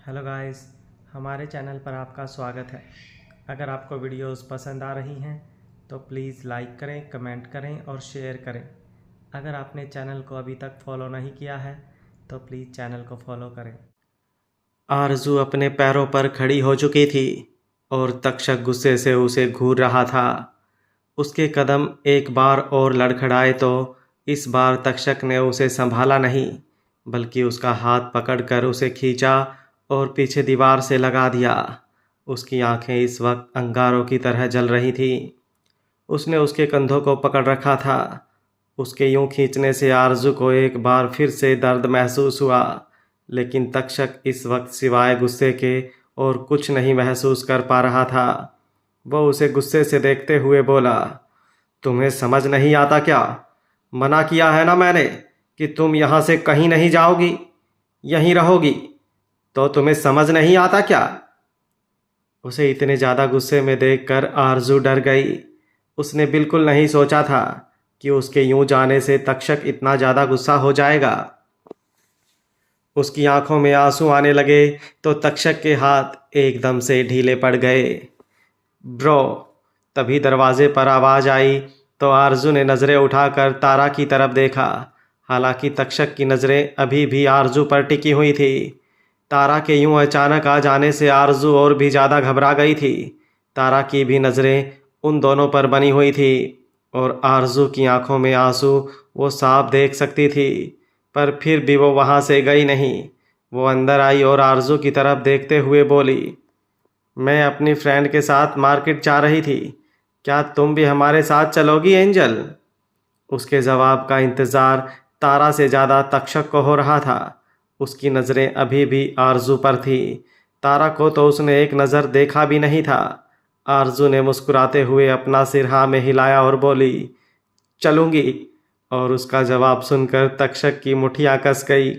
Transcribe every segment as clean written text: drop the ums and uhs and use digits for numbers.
Hello guys, हमारे channel पर आपका स्वागत है। अगर आपको वीडियोस पसंद आ रही हैं तो प्लीज़ लाइक करें, कमेंट करें और शेयर करें। अगर आपने चैनल को अभी तक फॉलो नहीं किया है तो प्लीज़ चैनल को फॉलो करें। आरजू अपने पैरों पर खड़ी हो चुकी थी और तक्षक गुस्से से उसे घूर रहा था। उसके कदम एक बार और लड़खड़ाए तो इस बार तक्षक ने उसे संभाला नहीं, बल्कि उसका हाथ पकड़कर उसे खींचा और पीछे दीवार से लगा दिया। उसकी आंखें इस वक्त अंगारों की तरह जल रही थीं। उसने उसके कंधों को पकड़ रखा था। उसके यूं खींचने से आरजू को एक बार फिर से दर्द महसूस हुआ, लेकिन तक्षक इस वक्त सिवाय गुस्से के और कुछ नहीं महसूस कर पा रहा था। वह उसे गुस्से से देखते हुए बोला, तुम्हें समझ नहीं आता क्या? मना किया है ना मैंने कि तुम यहाँ से कहीं नहीं जाओगी, यहीं रहोगी। तो तुम्हें समझ नहीं आता क्या? उसे इतने ज़्यादा गुस्से में देखकर आरजू डर गई। उसने बिल्कुल नहीं सोचा था कि उसके यूं जाने से तक्षक इतना ज़्यादा गुस्सा हो जाएगा। उसकी आंखों में आंसू आने लगे तो तक्षक के हाथ एकदम से ढीले पड़ गए। ब्रो! तभी दरवाजे पर आवाज़ आई तो आरजू ने नज़रें उठाकर तारा की तरफ देखा। हालांकि तक्षक की नज़रें अभी भी आरजू पर टिकी हुई थी। तारा के यूं अचानक आ जाने से आरजू और भी ज़्यादा घबरा गई थी। तारा की भी नज़रें उन दोनों पर बनी हुई थी और आरजू की आंखों में आंसू वो साफ देख सकती थी, पर फिर भी वो वहाँ से गई नहीं। वो अंदर आई और आरजू की तरफ देखते हुए बोली, मैं अपनी फ्रेंड के साथ मार्केट जा रही थी, क्या तुम भी हमारे साथ चलोगी एंजल? उसके जवाब का इंतज़ार तारा से ज़्यादा तक्षक को हो रहा था। उसकी नज़रें अभी भी आरजू पर थी। तारा को तो उसने एक नज़र देखा भी नहीं था। आरजू ने मुस्कुराते हुए अपना सिर हाँ में हिलाया और बोली, चलूँगी। और उसका जवाब सुनकर तक्षक की मुठ्ठियाँ कस गई।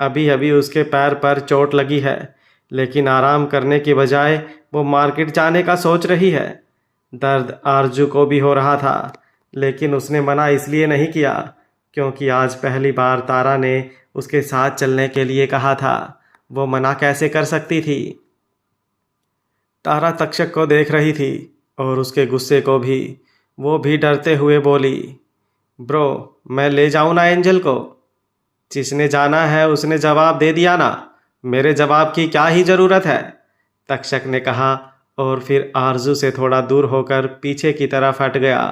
अभी अभी उसके पैर पर चोट लगी है, लेकिन आराम करने की बजाय वो मार्केट जाने का सोच रही है। दर्द आरजू को भी हो रहा था, लेकिन उसने मना इसलिए नहीं किया क्योंकि आज पहली बार तारा ने उसके साथ चलने के लिए कहा था। वो मना कैसे कर सकती थी? तारा तक्षक को देख रही थी और उसके गुस्से को भी। वो भी डरते हुए बोली, ब्रो, मैं ले जाऊँ ना एंजल को? जिसने जाना है उसने जवाब दे दिया ना, मेरे जवाब की क्या ही ज़रूरत है? तक्षक ने कहा और फिर आरजू से थोड़ा दूर होकर पीछे की तरफ हट गया।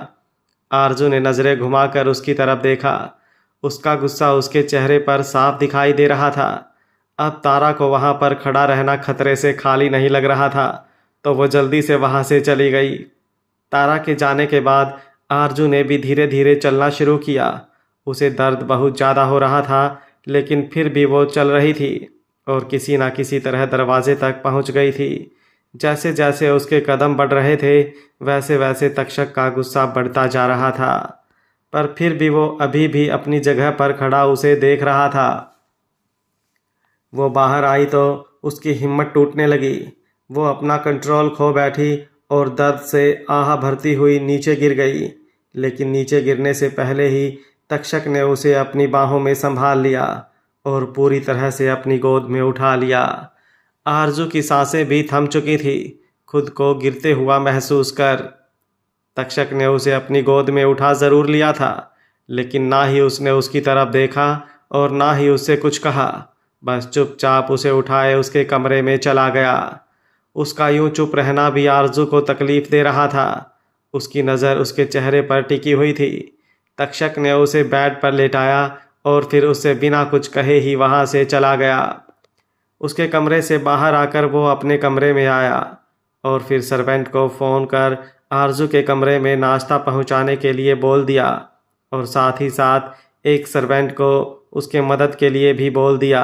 आरजू ने नज़रें घुमाकर उसकी तरफ देखा। उसका गुस्सा उसके चेहरे पर साफ दिखाई दे रहा था। अब तारा को वहाँ पर खड़ा रहना खतरे से खाली नहीं लग रहा था, तो वो जल्दी से वहाँ से चली गई। तारा के जाने के बाद आरजू ने भी धीरे धीरे चलना शुरू किया। उसे दर्द बहुत ज़्यादा हो रहा था, लेकिन फिर भी वो चल रही थी और किसी न किसी तरह दरवाजे तक पहुँच गई थी। जैसे जैसे उसके कदम बढ़ रहे थे, वैसे वैसे तक्षक का गुस्सा बढ़ता जा रहा था, पर फिर भी वो अभी भी अपनी जगह पर खड़ा उसे देख रहा था। वो बाहर आई तो उसकी हिम्मत टूटने लगी। वो अपना कंट्रोल खो बैठी और दर्द से आह भरती हुई नीचे गिर गई। लेकिन नीचे गिरने से पहले ही तक्षक ने उसे अपनी बाहों में संभाल लिया और पूरी तरह से अपनी गोद में उठा लिया। आरजू की सांसें भी थम चुकी थी, खुद को गिरते हुआ महसूस कर। तक्षक ने उसे अपनी गोद में उठा ज़रूर लिया था, लेकिन ना ही उसने उसकी तरफ देखा और ना ही उससे कुछ कहा। बस चुपचाप उसे उठाए उसके कमरे में चला गया। उसका यूं चुप रहना भी आरजू को तकलीफ दे रहा था। उसकी नज़र उसके चेहरे पर टिकी हुई थी। तक्षक ने उसे बेड पर लेटाया और फिर उससे बिना कुछ कहे ही वहाँ से चला गया। उसके कमरे से बाहर आकर वो अपने कमरे में आया और फिर सर्वेंट को फ़ोन कर आरजू के कमरे में नाश्ता पहुंचाने के लिए बोल दिया और साथ ही साथ एक सर्वेंट को उसके मदद के लिए भी बोल दिया।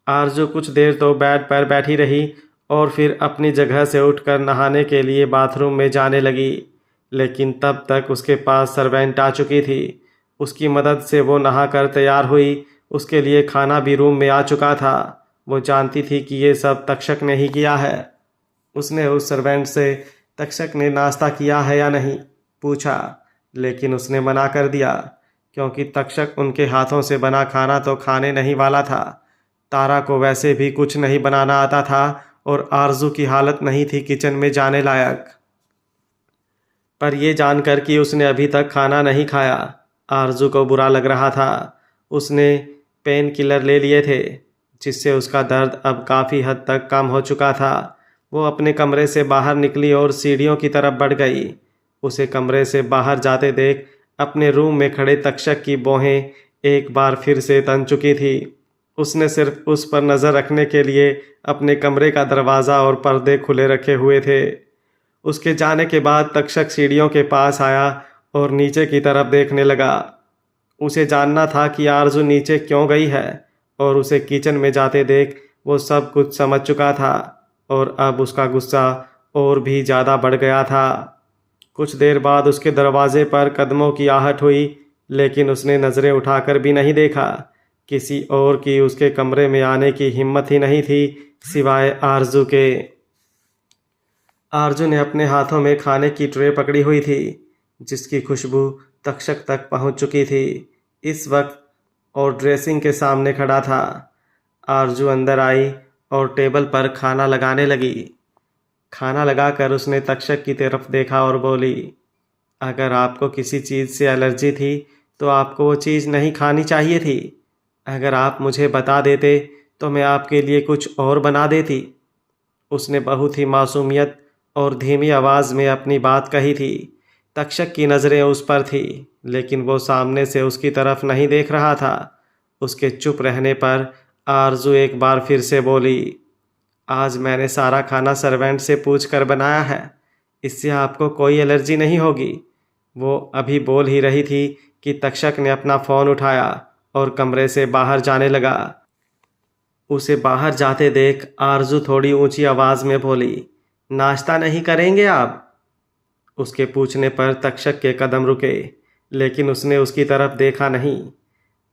आरजू कुछ देर तो बेड पर बैठी रही और फिर अपनी जगह से उठकर नहाने के लिए बाथरूम में जाने लगी, लेकिन तब तक उसके पास सर्वेंट आ चुकी थी। उसकी मदद से वो नहाकर तैयार हुई। उसके लिए खाना भी रूम में आ चुका था। वो जानती थी कि ये सब तक्षक ने ही किया है। उसने उस सर्वेंट से तक्षक ने नाश्ता किया है या नहीं पूछा, लेकिन उसने मना कर दिया क्योंकि तक्षक उनके हाथों से बना खाना तो खाने नहीं वाला था। तारा को वैसे भी कुछ नहीं बनाना आता था और आरजू की हालत नहीं थी किचन में जाने लायक। पर यह जानकर कि उसने अभी तक खाना नहीं खाया, आरजू को बुरा लग रहा था। उसने पेन किलर ले लिए थे, जिससे उसका दर्द अब काफ़ी हद तक कम हो चुका था। वो अपने कमरे से बाहर निकली और सीढ़ियों की तरफ बढ़ गई। उसे कमरे से बाहर जाते देख अपने रूम में खड़े तक्षक की भौहें एक बार फिर से तन चुकी थी। उसने सिर्फ उस पर नज़र रखने के लिए अपने कमरे का दरवाज़ा और पर्दे खुले रखे हुए थे। उसके जाने के बाद तक्षक सीढ़ियों के पास आया और नीचे की तरफ देखने लगा। उसे जानना था कि आरजू नीचे क्यों गई है, और उसे किचन में जाते देख वो सब कुछ समझ चुका था और अब उसका गुस्सा और भी ज़्यादा बढ़ गया था। कुछ देर बाद उसके दरवाजे पर कदमों की आहट हुई, लेकिन उसने नज़रें उठाकर भी नहीं देखा। किसी और की उसके कमरे में आने की हिम्मत ही नहीं थी सिवाय आरजू के। आरजू ने अपने हाथों में खाने की ट्रे पकड़ी हुई थी, जिसकी खुशबू तक्षक तक पहुंच चुकी थी। इस वक्त और ड्रेसिंग के सामने खड़ा था। आरजू अंदर आई और टेबल पर खाना लगाने लगी। खाना लगाकर उसने तक्षक की तरफ देखा और बोली, अगर आपको किसी चीज़ से एलर्जी थी तो आपको वो चीज़ नहीं खानी चाहिए थी। अगर आप मुझे बता देते तो मैं आपके लिए कुछ और बना देती। उसने बहुत ही मासूमियत और धीमी आवाज़ में अपनी बात कही थी। तक्षक की नज़रें उस पर थी, लेकिन वो सामने से उसकी तरफ नहीं देख रहा था। उसके चुप रहने पर आरजू एक बार फिर से बोली, आज मैंने सारा खाना सर्वेंट से पूछ कर बनाया है, इससे आपको कोई एलर्जी नहीं होगी। वो अभी बोल ही रही थी कि तक्षक ने अपना फ़ोन उठाया और कमरे से बाहर जाने लगा। उसे बाहर जाते देख आरजू थोड़ी ऊंची आवाज़ में बोली, नाश्ता नहीं करेंगे आप? उसके पूछने पर तक्षक के कदम रुके, लेकिन उसने उसकी तरफ देखा नहीं।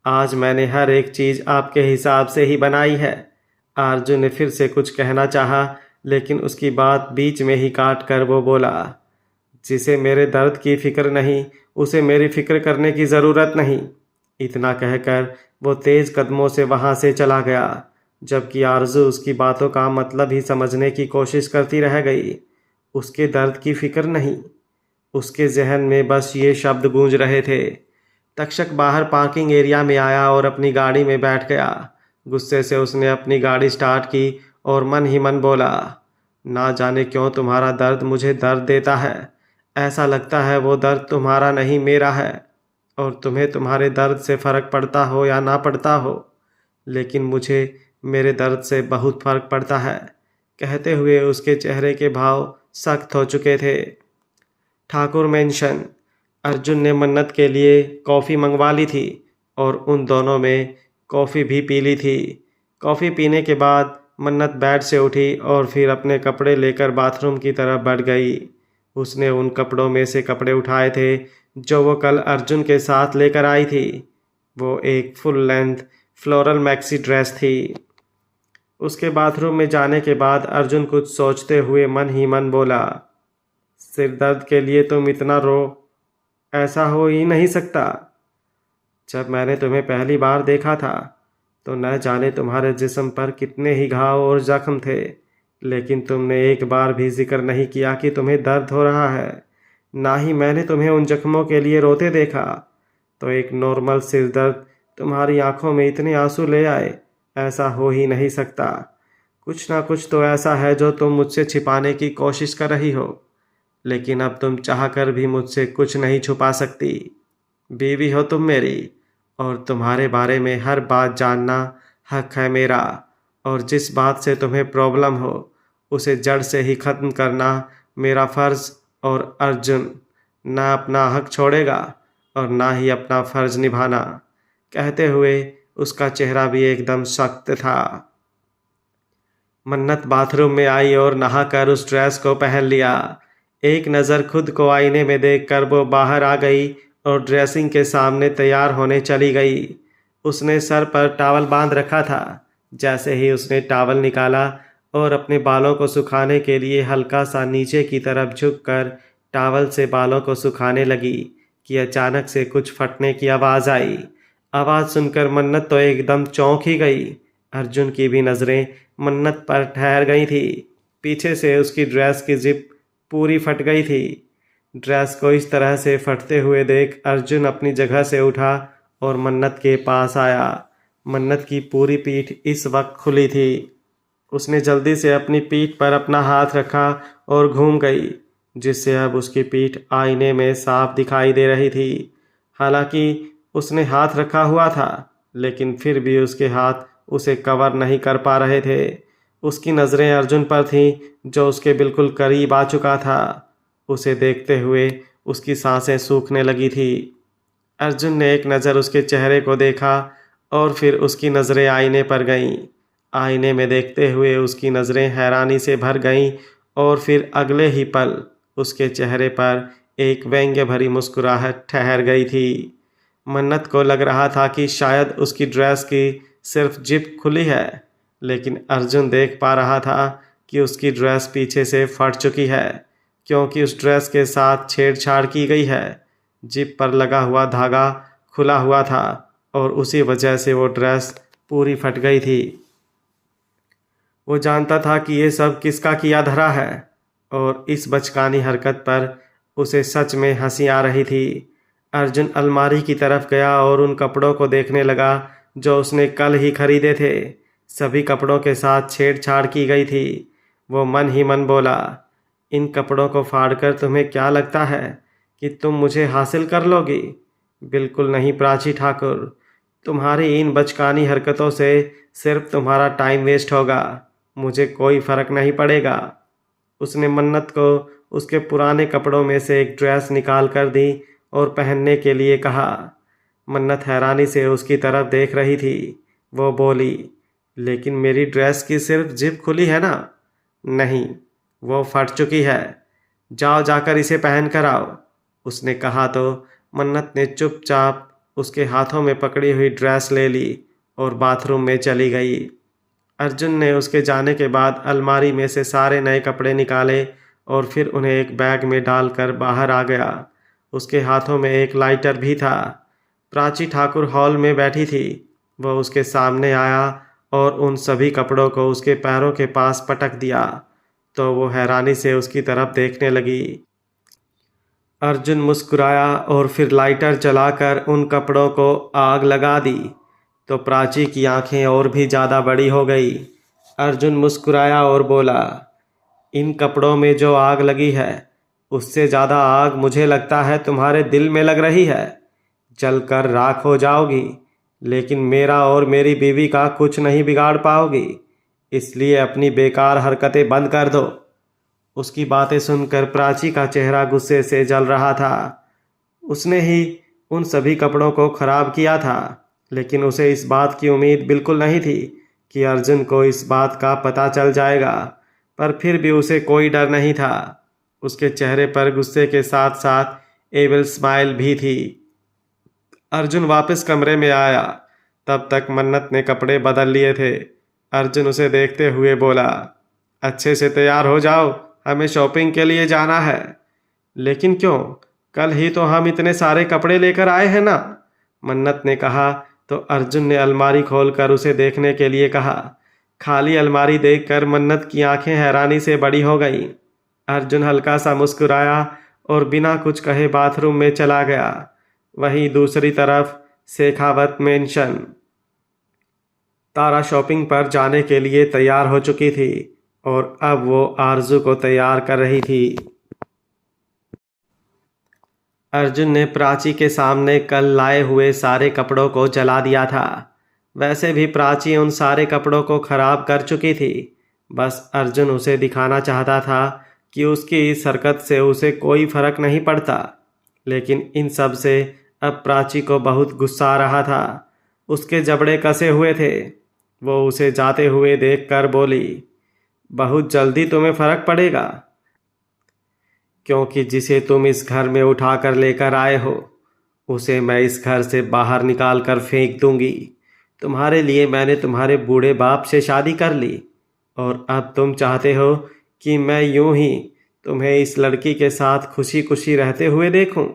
आज मैंने हर एक चीज़ आपके हिसाब से ही बनाई है। आरजू ने फिर से कुछ कहना चाहा, लेकिन उसकी बात बीच में ही काट कर वो बोला, जिसे मेरे दर्द की फ़िक्र नहीं उसे मेरी फ़िक्र करने की ज़रूरत नहीं। इतना कहकर वो तेज़ कदमों से वहाँ से चला गया, जबकि आरजू उसकी बातों का मतलब ही समझने की कोशिश करती रह गई। उसके दर्द की फ़िक्र नहीं, उसके जहन में बस ये शब्द गूंज रहे थे। तक्षक बाहर पार्किंग एरिया में आया और अपनी गाड़ी में बैठ गया। गुस्से से उसने अपनी गाड़ी स्टार्ट की और मन ही मन बोला, ना जाने क्यों तुम्हारा दर्द मुझे दर्द देता है। ऐसा लगता है वो दर्द तुम्हारा नहीं मेरा है, और तुम्हें तुम्हारे दर्द से फ़र्क पड़ता हो या ना पड़ता हो, लेकिन मुझे मेरे दर्द से बहुत फ़र्क पड़ता है। कहते हुए उसके चेहरे के भाव सख्त हो चुके थे। ठाकुर मेंशन। अर्जुन ने मन्नत के लिए कॉफ़ी मंगवा ली थी और उन दोनों में कॉफ़ी भी पी ली थी। कॉफ़ी पीने के बाद मन्नत बेड से उठी और फिर अपने कपड़े लेकर बाथरूम की तरफ बढ़ गई। उसने उन कपड़ों में से कपड़े उठाए थे जो वो कल अर्जुन के साथ लेकर आई थी। वो एक full length floral maxi dress थी। उसके बाथरूम में जाने के बाद अर्जुन कुछ सोचते हुए मन ही मन बोला, सिर दर्द के लिए तुम इतना रो, ऐसा हो ही नहीं सकता। जब मैंने तुम्हें पहली बार देखा था तो न जाने तुम्हारे जिस्म पर कितने ही घाव और जख्म थे, लेकिन तुमने एक बार भी जिक्र नहीं किया कि तुम्हें दर्द हो रहा है। ना ही मैंने तुम्हें उन जख्मों के लिए रोते देखा। तो एक नॉर्मल सिर दर्द तुम्हारी आंखों में इतने आंसू ले आए, ऐसा हो ही नहीं सकता। कुछ ना कुछ तो ऐसा है जो तुम मुझसे छिपाने की कोशिश कर रही हो, लेकिन अब तुम चाहकर भी मुझसे कुछ नहीं छुपा सकती। बीवी हो तुम मेरी, और तुम्हारे बारे में हर बात जानना हक है मेरा, और जिस बात से तुम्हें प्रॉब्लम हो उसे जड़ से ही ख़त्म करना मेरा फ़र्ज़। और अर्जुन ना अपना हक छोड़ेगा और ना ही अपना फ़र्ज़ निभाना। कहते हुए उसका चेहरा भी एकदम सख्त था। मन्नत बाथरूम में आई और नहाकर उस ड्रेस को पहन लिया। एक नज़र खुद को आईने में देखकर वो बाहर आ गई और ड्रेसिंग के सामने तैयार होने चली गई। उसने सर पर टॉवल बांध रखा था। जैसे ही उसने टॉवल निकाला और अपने बालों को सुखाने के लिए हल्का सा नीचे की तरफ झुककर टॉवल से बालों को सुखाने लगी कि अचानक से कुछ फटने की आवाज़ आई। आवाज़ सुनकर मन्नत तो एकदम चौंक ही गई। अर्जुन की भी नज़रें मन्नत पर ठहर गई थी। पीछे से उसकी ड्रेस की जिप पूरी फट गई थी। ड्रेस को इस तरह से फटते हुए देख अर्जुन अपनी जगह से उठा और मन्नत के पास आया। मन्नत की पूरी पीठ इस वक्त खुली थी। उसने जल्दी से अपनी पीठ पर अपना हाथ रखा और घूम गई, जिससे अब उसकी पीठ आईने में साफ दिखाई दे रही थी। हालांकि उसने हाथ रखा हुआ था, लेकिन फिर भी उसके हाथ उसे कवर नहीं कर पा रहे थे। उसकी नज़रें अर्जुन पर थीं, जो उसके बिल्कुल करीब आ चुका था। उसे देखते हुए उसकी सांसें सूखने लगी थी। अर्जुन ने एक नज़र उसके चेहरे को देखा और फिर उसकी नज़रें आईने पर गईं। आईने में देखते हुए उसकी नज़रें हैरानी से भर गईं और फिर अगले ही पल उसके चेहरे पर एक व्यंग्य भरी मुस्कुराहट ठहर गई थी। मन्नत को लग रहा था कि शायद उसकी ड्रेस की सिर्फ जिप खुली है, लेकिन अर्जुन देख पा रहा था कि उसकी ड्रेस पीछे से फट चुकी है, क्योंकि उस ड्रेस के साथ छेड़छाड़ की गई है। जिप पर लगा हुआ धागा खुला हुआ था और उसी वजह से वो ड्रेस पूरी फट गई थी। वो जानता था कि ये सब किसका किया धरा है और इस बचकानी हरकत पर उसे सच में हंसी आ रही थी। अर्जुन अलमारी की तरफ गया और उन कपड़ों को देखने लगा जो उसने कल ही खरीदे थे। सभी कपड़ों के साथ छेड़छाड़ की गई थी। वो मन ही मन बोला, इन कपड़ों को फाड़कर तुम्हें क्या लगता है कि तुम मुझे हासिल कर लोगी? बिल्कुल नहीं प्राची ठाकुर, तुम्हारी इन बचकानी हरकतों से सिर्फ तुम्हारा टाइम वेस्ट होगा, मुझे कोई फ़र्क नहीं पड़ेगा। उसने मन्नत को उसके पुराने कपड़ों में से एक ड्रेस निकाल कर दी और पहनने के लिए कहा। मन्नत हैरानी से उसकी तरफ देख रही थी। वो बोली, लेकिन मेरी ड्रेस की सिर्फ जिप खुली है ना? नहीं, वो फट चुकी है। जाओ जाकर इसे पहन कर आओ। उसने कहा तो मन्नत ने चुपचाप उसके हाथों में पकड़ी हुई ड्रेस ले ली और बाथरूम में चली गई। अर्जुन ने उसके जाने के बाद अलमारी में से सारे नए कपड़े निकाले और फिर उन्हें एक बैग में डालकर बाहर आ गया। उसके हाथों में एक लाइटर भी था। प्राची ठाकुर हॉल में बैठी थी। वह उसके सामने आया और उन सभी कपड़ों को उसके पैरों के पास पटक दिया, तो वो हैरानी से उसकी तरफ देखने लगी। अर्जुन मुस्कुराया और फिर लाइटर जलाकर उन कपड़ों को आग लगा दी, तो प्राची की आंखें और भी ज़्यादा बड़ी हो गई। अर्जुन मुस्कुराया और बोला, इन कपड़ों में जो आग लगी है उससे ज़्यादा आग मुझे लगता है तुम्हारे दिल में लग रही है। जलकर राख हो जाओगी, लेकिन मेरा और मेरी बीवी का कुछ नहीं बिगाड़ पाओगी, इसलिए अपनी बेकार हरकतें बंद कर दो। उसकी बातें सुनकर प्राची का चेहरा गुस्से से जल रहा था। उसने ही उन सभी कपड़ों को खराब किया था, लेकिन उसे इस बात की उम्मीद बिल्कुल नहीं थी कि अर्जुन को इस बात का पता चल जाएगा, पर फिर भी उसे कोई डर नहीं था। उसके चेहरे पर गुस्से के साथ साथ एविल स्माइल भी थी। अर्जुन वापस कमरे में आया, तब तक मन्नत ने कपड़े बदल लिए थे। अर्जुन उसे देखते हुए बोला, अच्छे से तैयार हो जाओ, हमें शॉपिंग के लिए जाना है। लेकिन क्यों? कल ही तो हम इतने सारे कपड़े लेकर आए हैं ना, मन्नत ने कहा, तो अर्जुन ने अलमारी खोलकर उसे देखने के लिए कहा। खाली अलमारी देखकर मन्नत की आंखें हैरानी से बड़ी हो गईं। अर्जुन हल्का सा मुस्कुराया और बिना कुछ कहे बाथरूम में चला गया। वहीं दूसरी तरफ शेखावत मेंशन। तारा शॉपिंग पर जाने के लिए तैयार हो चुकी थी और अब वो आरजू को तैयार कर रही थी। अर्जुन ने प्राची के सामने कल लाए हुए सारे कपड़ों को जला दिया था। वैसे भी प्राची उन सारे कपड़ों को खराब कर चुकी थी। बस अर्जुन उसे दिखाना चाहता था कि उसकी इस हरकत से उसे कोई फर्क नहीं पड़ता। लेकिन इन सब से अब प्राची को बहुत गुस्सा आ रहा था। उसके जबड़े कसे हुए थे। वो उसे जाते हुए देखकर बोली, बहुत जल्दी तुम्हें फर्क पड़ेगा, क्योंकि जिसे तुम इस घर में उठा कर लेकर आए हो उसे मैं इस घर से बाहर निकाल कर फेंक दूंगी। तुम्हारे लिए मैंने तुम्हारे बूढ़े बाप से शादी कर ली और अब तुम चाहते हो कि मैं यूं ही तुम्हें इस लड़की के साथ खुशी खुशी रहते हुए देखूं?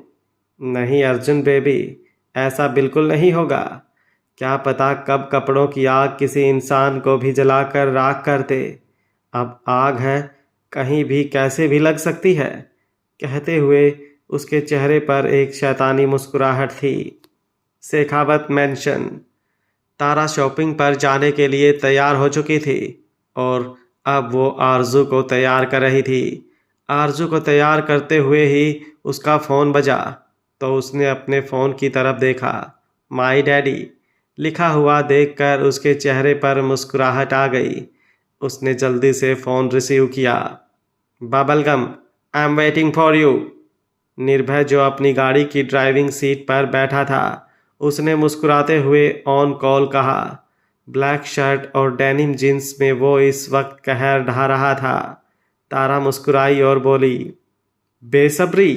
नहीं अर्जुन बेबी, ऐसा बिल्कुल नहीं होगा। क्या पता कब कपड़ों की आग किसी इंसान को भी जलाकर राख कर दे। अब आग है, कहीं भी कैसे भी लग सकती है। कहते हुए उसके चेहरे पर एक शैतानी मुस्कुराहट थी। शेखावत मैंशन। तारा शॉपिंग पर जाने के लिए तैयार हो चुकी थी और अब वो आरजू को तैयार कर रही थी। आरजू को तैयार करते हुए ही उसका फ़ोन बजा तो उसने अपने फ़ोन की तरफ देखा। माई डैडी लिखा हुआ देखकर उसके चेहरे पर मुस्कुराहट आ गई। उसने जल्दी से फ़ोन रिसीव किया। Bubblegum, I am waiting for you. निर्भय जो अपनी गाड़ी की ड्राइविंग सीट पर बैठा था, उसने मुस्कुराते हुए ऑन कॉल कहा। ब्लैक शर्ट और डेनिम जींस में वो इस वक्त कहर ढा रहा था। तारा मुस्कुराई और बोली, बेसब्री।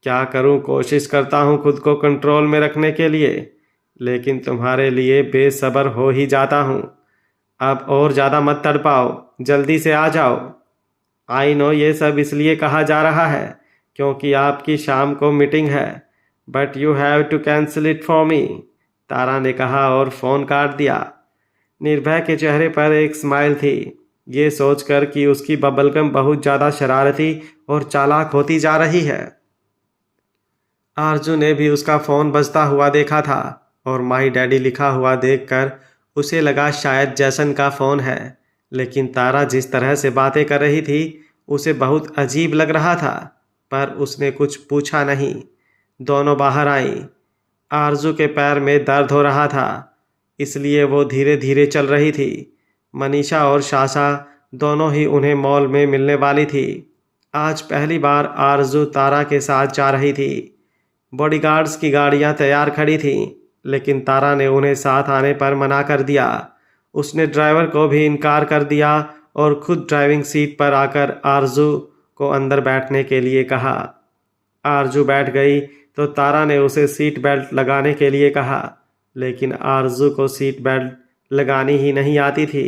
क्या करूं, कोशिश करता हूं खुद को कंट्रोल में रखने के लिए, लेकिन तुम्हारे लिए बेसब्र हो ही जाता हूं। अब और ज़्यादा मत तड़पाओ, जल्दी से आ जाओ। आई नो ये सब इसलिए कहा जा रहा है क्योंकि आपकी शाम को मीटिंग है, but you have to cancel it for me. Tara ने कहा और फ़ोन काट दिया। निर्भय के चेहरे पर एक स्माइल थी, ये सोचकर कि उसकी बबलगम बहुत ज़्यादा शरारती और चालाक होती जा रही है। आरजू ने भी उसका फ़ोन बजता हुआ देखा था और माई डैडी लिखा हुआ देखकर उसे लगा शायद जैसन का फ़ोन है, लेकिन तारा जिस तरह से बातें कर रही थी उसे बहुत अजीब लग रहा था, पर उसने कुछ पूछा नहीं। दोनों बाहर आईं। आरजू के पैर में दर्द हो रहा था, इसलिए वो धीरे धीरे चल रही थी। मनीषा और शाशा दोनों ही उन्हें मॉल में मिलने वाली थी। आज पहली बार आरजू तारा के साथ जा रही थी। बॉडीगार्ड्स की गाड़ियां तैयार खड़ी थीं, लेकिन तारा ने उन्हें साथ आने पर मना कर दिया। उसने ड्राइवर को भी इनकार कर दिया और खुद ड्राइविंग सीट पर आकर आरजू को अंदर बैठने के लिए कहा। आरजू बैठ गई तो तारा ने उसे सीट बेल्ट लगाने के लिए कहा, लेकिन आरजू को सीट बेल्ट लगानी ही नहीं आती थी।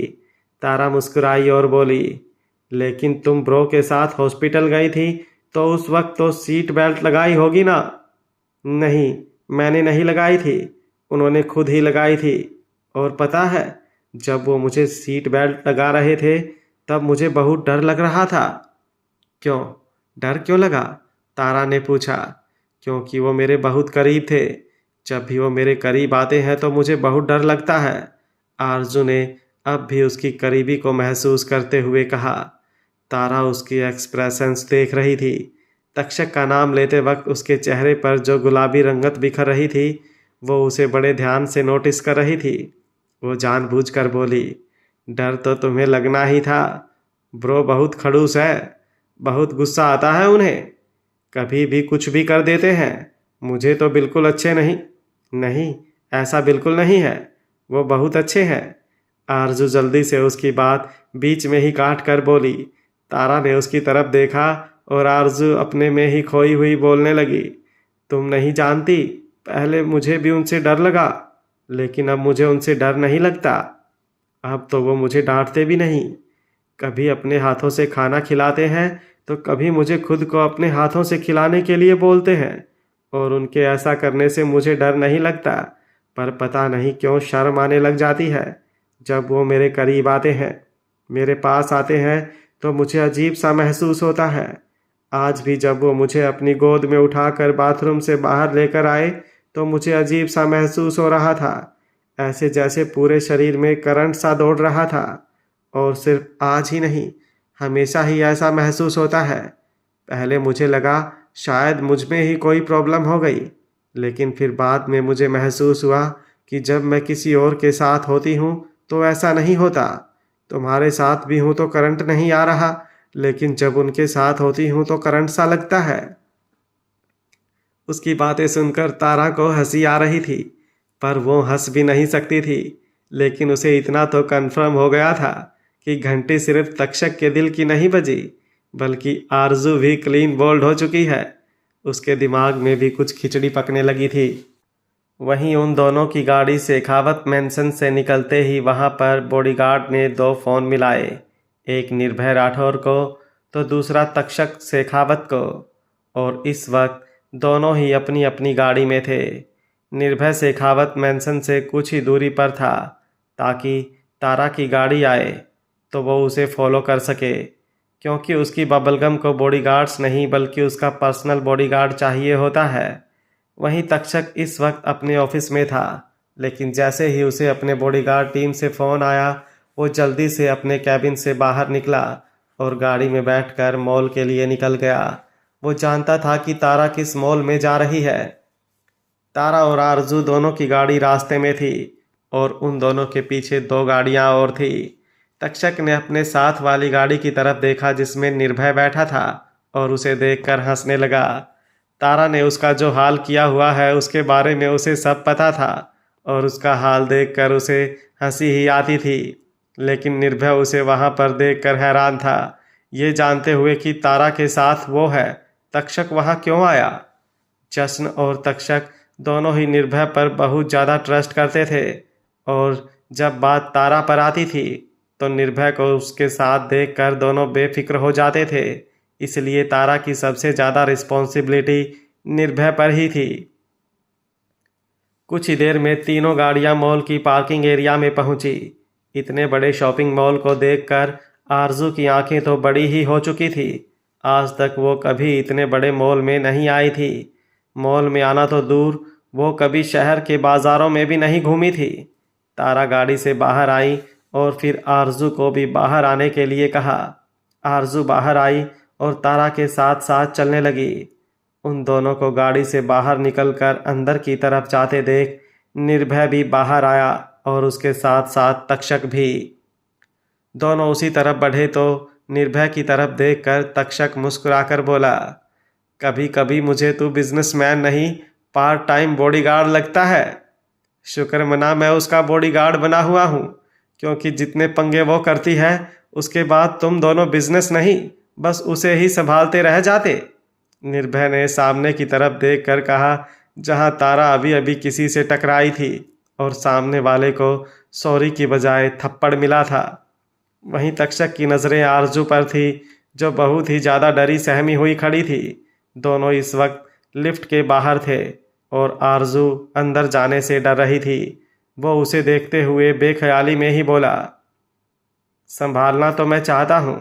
तारा मुस्कुराई और बोली, लेकिन तुम ब्रो के साथ हॉस्पिटल गई थी तो उस वक्त तो सीट बेल्ट लगाई होगी ना। नहीं, मैंने नहीं लगाई थी, उन्होंने खुद ही लगाई थी। और पता है, जब वो मुझे सीट बेल्ट लगा रहे थे तब मुझे बहुत डर लग रहा था। क्यों, डर क्यों लगा? तारा ने पूछा। क्योंकि वो मेरे बहुत करीब थे। जब भी वो मेरे करीब आते हैं तो मुझे बहुत डर लगता है। आरजू ने अब भी उसकी करीबी को महसूस करते हुए कहा। तारा उसकी एक्सप्रेशंस देख रही थी। तक्षक का नाम लेते वक्त उसके चेहरे पर जो गुलाबी रंगत बिखर रही थी वो उसे बड़े ध्यान से नोटिस कर रही थी। वो जानबूझकर बोली, डर तो तुम्हें लगना ही था। ब्रो बहुत खड़ूस है, बहुत गुस्सा आता है उन्हें, कभी भी कुछ भी कर देते हैं। मुझे तो बिल्कुल अच्छे नहीं। नहीं, ऐसा बिल्कुल नहीं है, वो बहुत अच्छे हैं। आरजू जल्दी से उसकी बात बीच में ही काट कर बोली। तारा ने उसकी तरफ देखा और आरजू अपने में ही खोई हुई बोलने लगी, तुम नहीं जानती, पहले मुझे भी उनसे डर लगा, लेकिन अब मुझे उनसे डर नहीं लगता। अब तो वो मुझे डांटते भी नहीं। कभी अपने हाथों से खाना खिलाते हैं तो कभी मुझे खुद को अपने हाथों से खिलाने के लिए बोलते हैं, और उनके ऐसा करने से मुझे डर नहीं लगता, पर पता नहीं क्यों शर्म आने लग जाती है जब वो मेरे करीब आते हैं। मेरे पास आते हैं तो मुझे अजीब सा महसूस होता है। आज भी जब वो मुझे अपनी गोद में उठाकर बाथरूम से बाहर लेकर आए तो मुझे अजीब सा महसूस हो रहा था, ऐसे जैसे पूरे शरीर में करंट सा दौड़ रहा था। और सिर्फ आज ही नहीं, हमेशा ही ऐसा महसूस होता है। पहले मुझे लगा शायद मुझ में ही कोई प्रॉब्लम हो गई, लेकिन फिर बाद में मुझे महसूस हुआ कि जब मैं किसी और के साथ होती हूँ तो ऐसा नहीं होता। तुम्हारे साथ भी हूँ तो करंट नहीं आ रहा, लेकिन जब उनके साथ होती हूँ तो करंट सा लगता है। उसकी बातें सुनकर तारा को हंसी आ रही थी, पर वो हंस भी नहीं सकती थी। लेकिन उसे इतना तो कन्फर्म हो गया था कि घंटी सिर्फ तक्षक के दिल की नहीं बजी, बल्कि आरजू भी क्लीन बोल्ड हो चुकी है। उसके दिमाग में भी कुछ खिचड़ी पकने लगी थी। वहीं उन दोनों की गाड़ी शेखावत मैंसन से निकलते ही वहां पर बॉडीगार्ड ने 2 फ़ोन मिलाए, एक निर्भय राठौर को तो दूसरा तक्षक शेखावत को, और इस वक्त दोनों ही अपनी अपनी गाड़ी में थे। निर्भय शेखावत मैंसन से कुछ ही दूरी पर था ताकि तारा की गाड़ी आए तो वो उसे फॉलो कर सके, क्योंकि उसकी बबलगम को बॉडीगार्ड्स नहीं बल्कि उसका पर्सनल बॉडीगार्ड चाहिए होता है। वहीं तक्षक इस वक्त अपने ऑफिस में था, लेकिन जैसे ही उसे अपने बॉडीगार्ड टीम से फ़ोन आया वो जल्दी से अपने कैबिन से बाहर निकला और गाड़ी में बैठकर मॉल के लिए निकल गया। वो जानता था कि तारा किस मॉल में जा रही है। तारा और आरजू दोनों की गाड़ी रास्ते में थी और उन दोनों के पीछे 2 गाड़ियां और थी। तक्षक ने अपने साथ वाली गाड़ी की तरफ देखा जिसमें निर्भय बैठा था और उसे देखकर हंसने लगा। तारा ने उसका जो हाल किया हुआ है उसके बारे में उसे सब पता था और उसका हाल देखकर उसे हंसी ही आती थी, लेकिन निर्भय उसे वहां पर देखकर हैरान था, ये जानते हुए कि तारा के साथ वो है। तक्षक वहां क्यों आया? जश्न और तक्षक दोनों ही निर्भय पर बहुत ज़्यादा ट्रस्ट करते थे और जब बात तारा पर आती थी तो निर्भय को उसके साथ देखकर दोनों बेफिक्र हो जाते थे। इसलिए तारा की सबसे ज़्यादा रिस्पॉन्सिबिलिटी निर्भय पर ही थी। कुछ ही देर में तीनों गाड़ियां मॉल की पार्किंग एरिया में पहुंची। इतने बड़े शॉपिंग मॉल को देखकर आरजू की आंखें तो बड़ी ही हो चुकी थी। आज तक वो कभी इतने बड़े मॉल में नहीं आई थी। मॉल में आना तो दूर, वो कभी शहर के बाज़ारों में भी नहीं घूमी थी। तारा गाड़ी से बाहर आई और फिर आरजू को भी बाहर आने के लिए कहा। आरजू बाहर आई और तारा के साथ साथ चलने लगी। उन दोनों को गाड़ी से बाहर निकलकर अंदर की तरफ जाते देख निर्भय भी बाहर आया और उसके साथ साथ तक्षक भी। दोनों उसी तरफ बढ़े तो निर्भय की तरफ देखकर तक्षक मुस्कुराकर बोला, कभी कभी मुझे तू बिजनेसमैन नहीं पार्ट टाइम बॉडीगार्ड लगता है। शुक्र मना मैं उसका बॉडीगार्ड बना हुआ हूँ, क्योंकि जितने पंगे वो करती है उसके बाद तुम दोनों बिजनेस नहीं बस उसे ही संभालते रह जाते। निर्भय ने सामने की तरफ देखकर कहा, जहां तारा अभी अभी किसी से टकराई थी और सामने वाले को सॉरी की बजाय थप्पड़ मिला था। वहीं तक्षक की नज़रें आरजू पर थी जो बहुत ही ज़्यादा डरी सहमी हुई खड़ी थी। दोनों इस वक्त लिफ्ट के बाहर थे और आरजू अंदर जाने से डर रही थी। वो उसे देखते हुए बेख्याली में ही बोला, संभालना तो मैं चाहता हूँ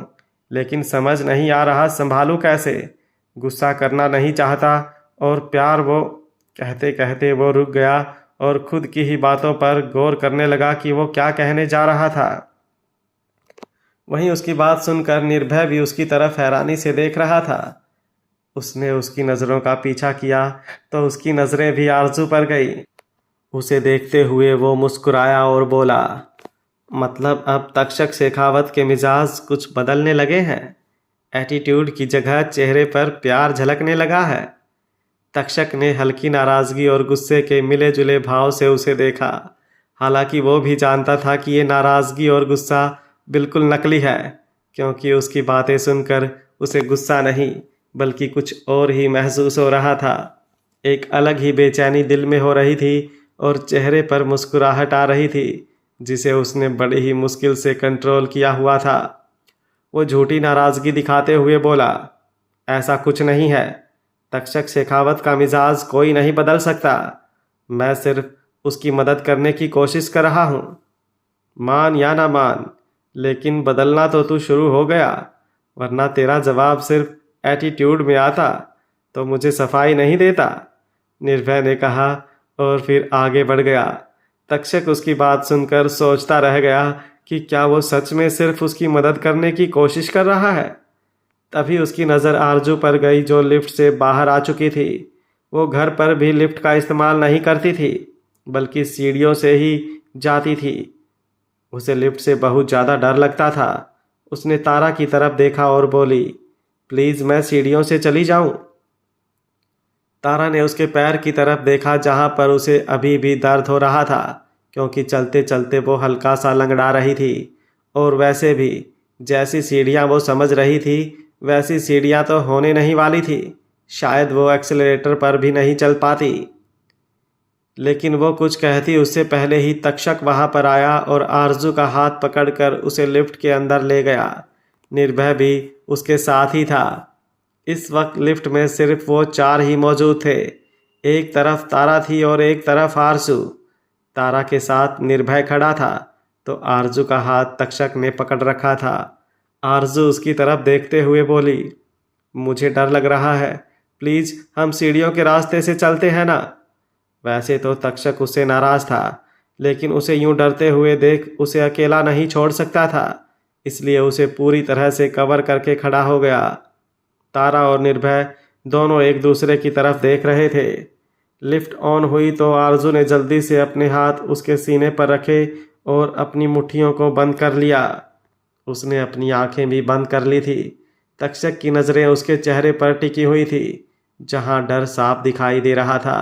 लेकिन समझ नहीं आ रहा संभालूं कैसे। गुस्सा करना नहीं चाहता और प्यार वो। कहते कहते वो रुक गया और खुद की ही बातों पर गौर करने लगा कि वो क्या कहने जा रहा था। वहीं उसकी बात सुनकर निर्भय भी उसकी तरफ हैरानी से देख रहा था। उसने उसकी नज़रों का पीछा किया तो उसकी नज़रें भी आरजू पर गई। उसे देखते हुए वो मुस्कुराया और बोला, मतलब अब तक्षक शेखावत के मिजाज कुछ बदलने लगे हैं। एटीट्यूड की जगह चेहरे पर प्यार झलकने लगा है। तक्षक ने हल्की नाराज़गी और गुस्से के मिले जुले भाव से उसे देखा। हालांकि वो भी जानता था कि ये नाराज़गी और गुस्सा बिल्कुल नकली है, क्योंकि उसकी बातें सुनकर उसे गुस्सा नहीं बल्कि कुछ और ही महसूस हो रहा था। एक अलग ही बेचैनी दिल में हो रही थी और चेहरे पर मुस्कुराहट आ रही थी जिसे उसने बड़ी ही मुश्किल से कंट्रोल किया हुआ था। वो झूठी नाराज़गी दिखाते हुए बोला, ऐसा कुछ नहीं है। तक्षक शेखावत का मिजाज कोई नहीं बदल सकता। मैं सिर्फ उसकी मदद करने की कोशिश कर रहा हूँ। मान या ना मान, लेकिन बदलना तो तू शुरू हो गया, वरना तेरा जवाब सिर्फ एटीट्यूड में आता तो मुझे सफाई नहीं देता, निर्भय ने कहा और फिर आगे बढ़ गया। तक्षक उसकी बात सुनकर सोचता रह गया कि क्या वो सच में सिर्फ उसकी मदद करने की कोशिश कर रहा है। तभी उसकी नज़र आरजू पर गई जो लिफ्ट से बाहर आ चुकी थी। वो घर पर भी लिफ्ट का इस्तेमाल नहीं करती थी बल्कि सीढ़ियों से ही जाती थी। उसे लिफ्ट से बहुत ज़्यादा डर लगता था। उसने तारा की तरफ देखा और बोली, प्लीज़ मैं सीढ़ियों से चली जाऊं। तारा ने उसके पैर की तरफ देखा जहां पर उसे अभी भी दर्द हो रहा था, क्योंकि चलते चलते वो हल्का सा लंगड़ा रही थी। और वैसे भी जैसी सीढ़ियां वो समझ रही थी वैसी सीढ़ियां तो होने नहीं वाली थी। शायद वो एक्सेलरेटर पर भी नहीं चल पाती। लेकिन वो कुछ कहती उससे पहले ही तक्षक वहां पर आया और आरजू का हाथ पकड़कर उसे लिफ्ट के अंदर ले गया। निर्भय भी उसके साथ ही था। इस वक्त लिफ्ट में सिर्फ वो 4 ही मौजूद थे। एक तरफ तारा थी और एक तरफ आरजू। तारा के साथ निर्भय खड़ा था तो आरजू का हाथ तक्षक ने पकड़ रखा था। आरजू उसकी तरफ देखते हुए बोली, मुझे डर लग रहा है, प्लीज हम सीढ़ियों के रास्ते से चलते हैं ना। वैसे तो तक्षक उससे नाराज था, लेकिन उसे यूं डरते हुए देख उसे अकेला नहीं छोड़ सकता था, इसलिए उसे पूरी तरह से कवर करके खड़ा हो गया। तारा और निर्भय दोनों एक दूसरे की तरफ देख रहे थे। लिफ्ट ऑन हुई तो आरजू ने जल्दी से अपने हाथ उसके सीने पर रखे और अपनी मुट्ठियों को बंद कर लिया। उसने अपनी आंखें भी बंद कर ली थी। तक्षक की नज़रें उसके चेहरे पर टिकी हुई थी, जहां डर साफ दिखाई दे रहा था।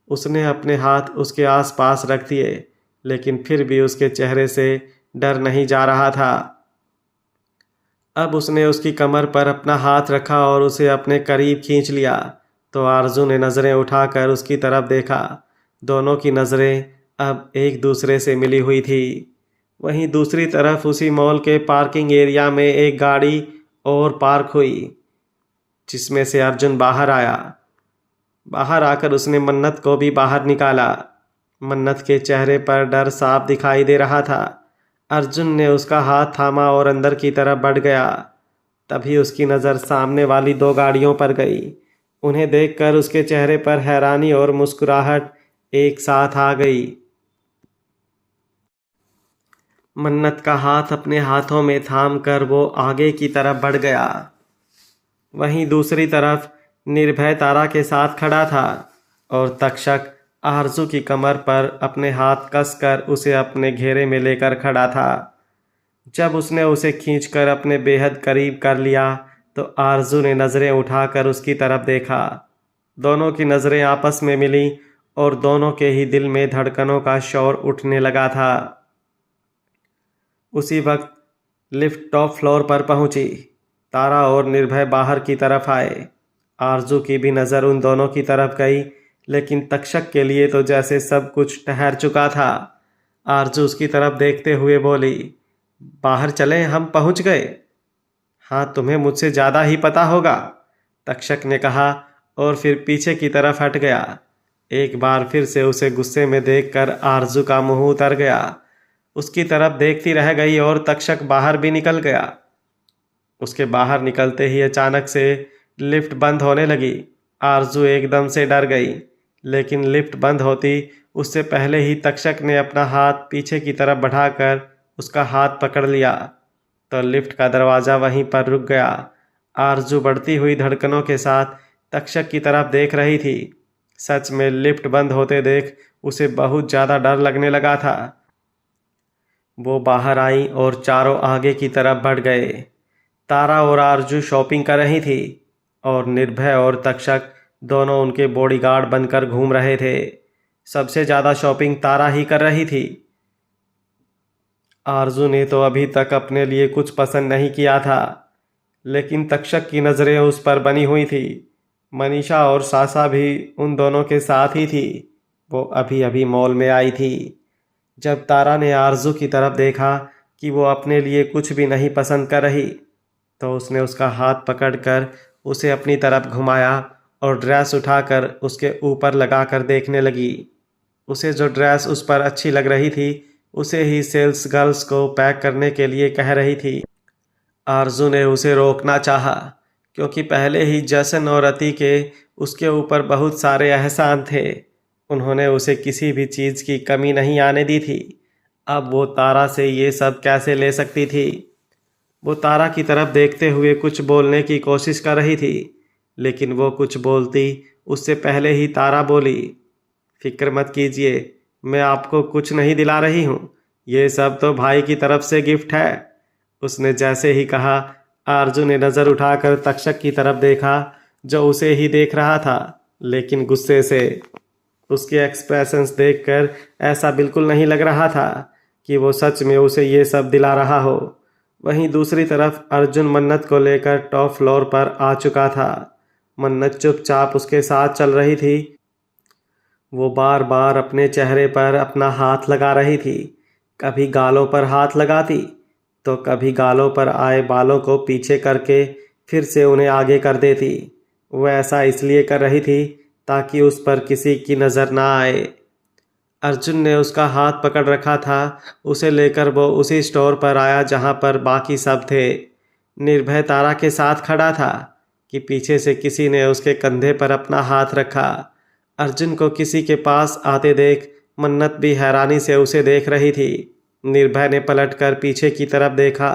उसने अपने हाथ उसके आसपास रख दिए, लेकिन फिर भी उसके चेहरे से डर नहीं जा रहा था। अब उसने उसकी कमर पर अपना हाथ रखा और उसे अपने करीब खींच लिया तो आरजू ने नज़रें उठाकर उसकी तरफ देखा। दोनों की नज़रें अब एक दूसरे से मिली हुई थी। वहीं दूसरी तरफ उसी मॉल के पार्किंग एरिया में एक गाड़ी और पार्क हुई, जिसमें से अर्जुन बाहर आया। बाहर आकर उसने मन्नत को भी बाहर निकाला। मन्नत के चेहरे पर डर साफ दिखाई दे रहा था। अर्जुन ने उसका हाथ थामा और अंदर की तरफ बढ़ गया। तभी उसकी नज़र सामने वाली दो गाड़ियों पर गई। उन्हें देखकर उसके चेहरे पर हैरानी और मुस्कुराहट एक साथ आ गई। मन्नत का हाथ अपने हाथों में थाम कर वो आगे की तरफ बढ़ गया। वहीं दूसरी तरफ निर्भय तारा के साथ खड़ा था और तक्षक आरजू की कमर पर अपने हाथ कसकर उसे अपने घेरे में लेकर खड़ा था। जब उसने उसे खींचकर अपने बेहद करीब कर लिया तो आरजू ने नज़रें उठाकर उसकी तरफ देखा। दोनों की नज़रें आपस में मिली और दोनों के ही दिल में धड़कनों का शोर उठने लगा था। उसी वक्त लिफ्ट टॉप फ्लोर पर पहुंची। तारा और निर्भय बाहर की तरफ आए। आरजू की भी नज़र उन दोनों की तरफ गई, लेकिन तक्षक के लिए तो जैसे सब कुछ ठहर चुका था। आरजू उसकी तरफ देखते हुए बोली, बाहर चलें, हम पहुंच गए। हाँ, तुम्हें मुझसे ज़्यादा ही पता होगा, तक्षक ने कहा और फिर पीछे की तरफ हट गया। एक बार फिर से उसे गुस्से में देखकर आरजू का मुंह उतर गया। उसकी तरफ देखती रह गई और तक्षक बाहर भी निकल गया। उसके बाहर निकलते ही अचानक से लिफ्ट बंद होने लगी। आरजू एकदम से डर गई, लेकिन लिफ्ट बंद होती उससे पहले ही तक्षक ने अपना हाथ पीछे की तरफ बढ़ाकर उसका हाथ पकड़ लिया तो लिफ्ट का दरवाज़ा वहीं पर रुक गया। आरजू बढ़ती हुई धड़कनों के साथ तक्षक की तरफ देख रही थी। सच में लिफ्ट बंद होते देख उसे बहुत ज़्यादा डर लगने लगा था। वो बाहर आई और चारों आगे की तरफ बढ़ गए। तारा और आरजू शॉपिंग कर रही थी और निर्भय और तक्षक दोनों उनके बॉडीगार्ड बनकर घूम रहे थे। सबसे ज़्यादा शॉपिंग तारा ही कर रही थी। आरजू ने तो अभी तक अपने लिए कुछ पसंद नहीं किया था, लेकिन तक्षक की नज़रें उस पर बनी हुई थी। मनीषा और सासा भी उन दोनों के साथ ही थी। वो अभी अभी मॉल में आई थी। जब तारा ने आरजू की तरफ देखा कि वो अपने लिए कुछ भी नहीं पसंद कर रही तो उसने उसका हाथ पकड़कर उसे अपनी तरफ घुमाया और ड्रेस उठाकर उसके ऊपर लगाकर देखने लगी। उसे जो ड्रेस उस पर अच्छी लग रही थी उसे ही सेल्स गर्ल्स को पैक करने के लिए कह रही थी। आरजू ने उसे रोकना चाहा, क्योंकि पहले ही जसन और अति के उसके ऊपर बहुत सारे एहसान थे। उन्होंने उसे किसी भी चीज़ की कमी नहीं आने दी थी। अब वो तारा से ये सब कैसे ले सकती थी। वो तारा की तरफ देखते हुए कुछ बोलने की कोशिश कर रही थी, लेकिन वो कुछ बोलती उससे पहले ही तारा बोली, फिक्र मत कीजिए, मैं आपको कुछ नहीं दिला रही हूँ, ये सब तो भाई की तरफ से गिफ्ट है। उसने जैसे ही कहा, आरजू ने नज़र उठाकर तक्षक की तरफ देखा, जो उसे ही देख रहा था, लेकिन गुस्से से। उसके एक्सप्रेशंस देखकर ऐसा बिल्कुल नहीं लग रहा था कि वो सच में उसे ये सब दिला रहा हो। वहीं दूसरी तरफ अर्जुन मन्नत को लेकर टॉप फ्लोर पर आ चुका था। मन्नत चुपचाप उसके साथ चल रही थी। वो बार बार अपने चेहरे पर अपना हाथ लगा रही थी। कभी गालों पर हाथ लगाती तो कभी गालों पर आए बालों को पीछे करके फिर से उन्हें आगे कर देती। वो ऐसा इसलिए कर रही थी ताकि उस पर किसी की नज़र ना आए। अर्जुन ने उसका हाथ पकड़ रखा था। उसे लेकर वो उसी स्टोर पर आया जहाँ पर बाकी सब थे। निर्भय तारा के साथ खड़ा था कि पीछे से किसी ने उसके कंधे पर अपना हाथ रखा। अर्जुन को किसी के पास आते देख मन्नत भी हैरानी से उसे देख रही थी। निर्भय ने पलटकर पीछे की तरफ देखा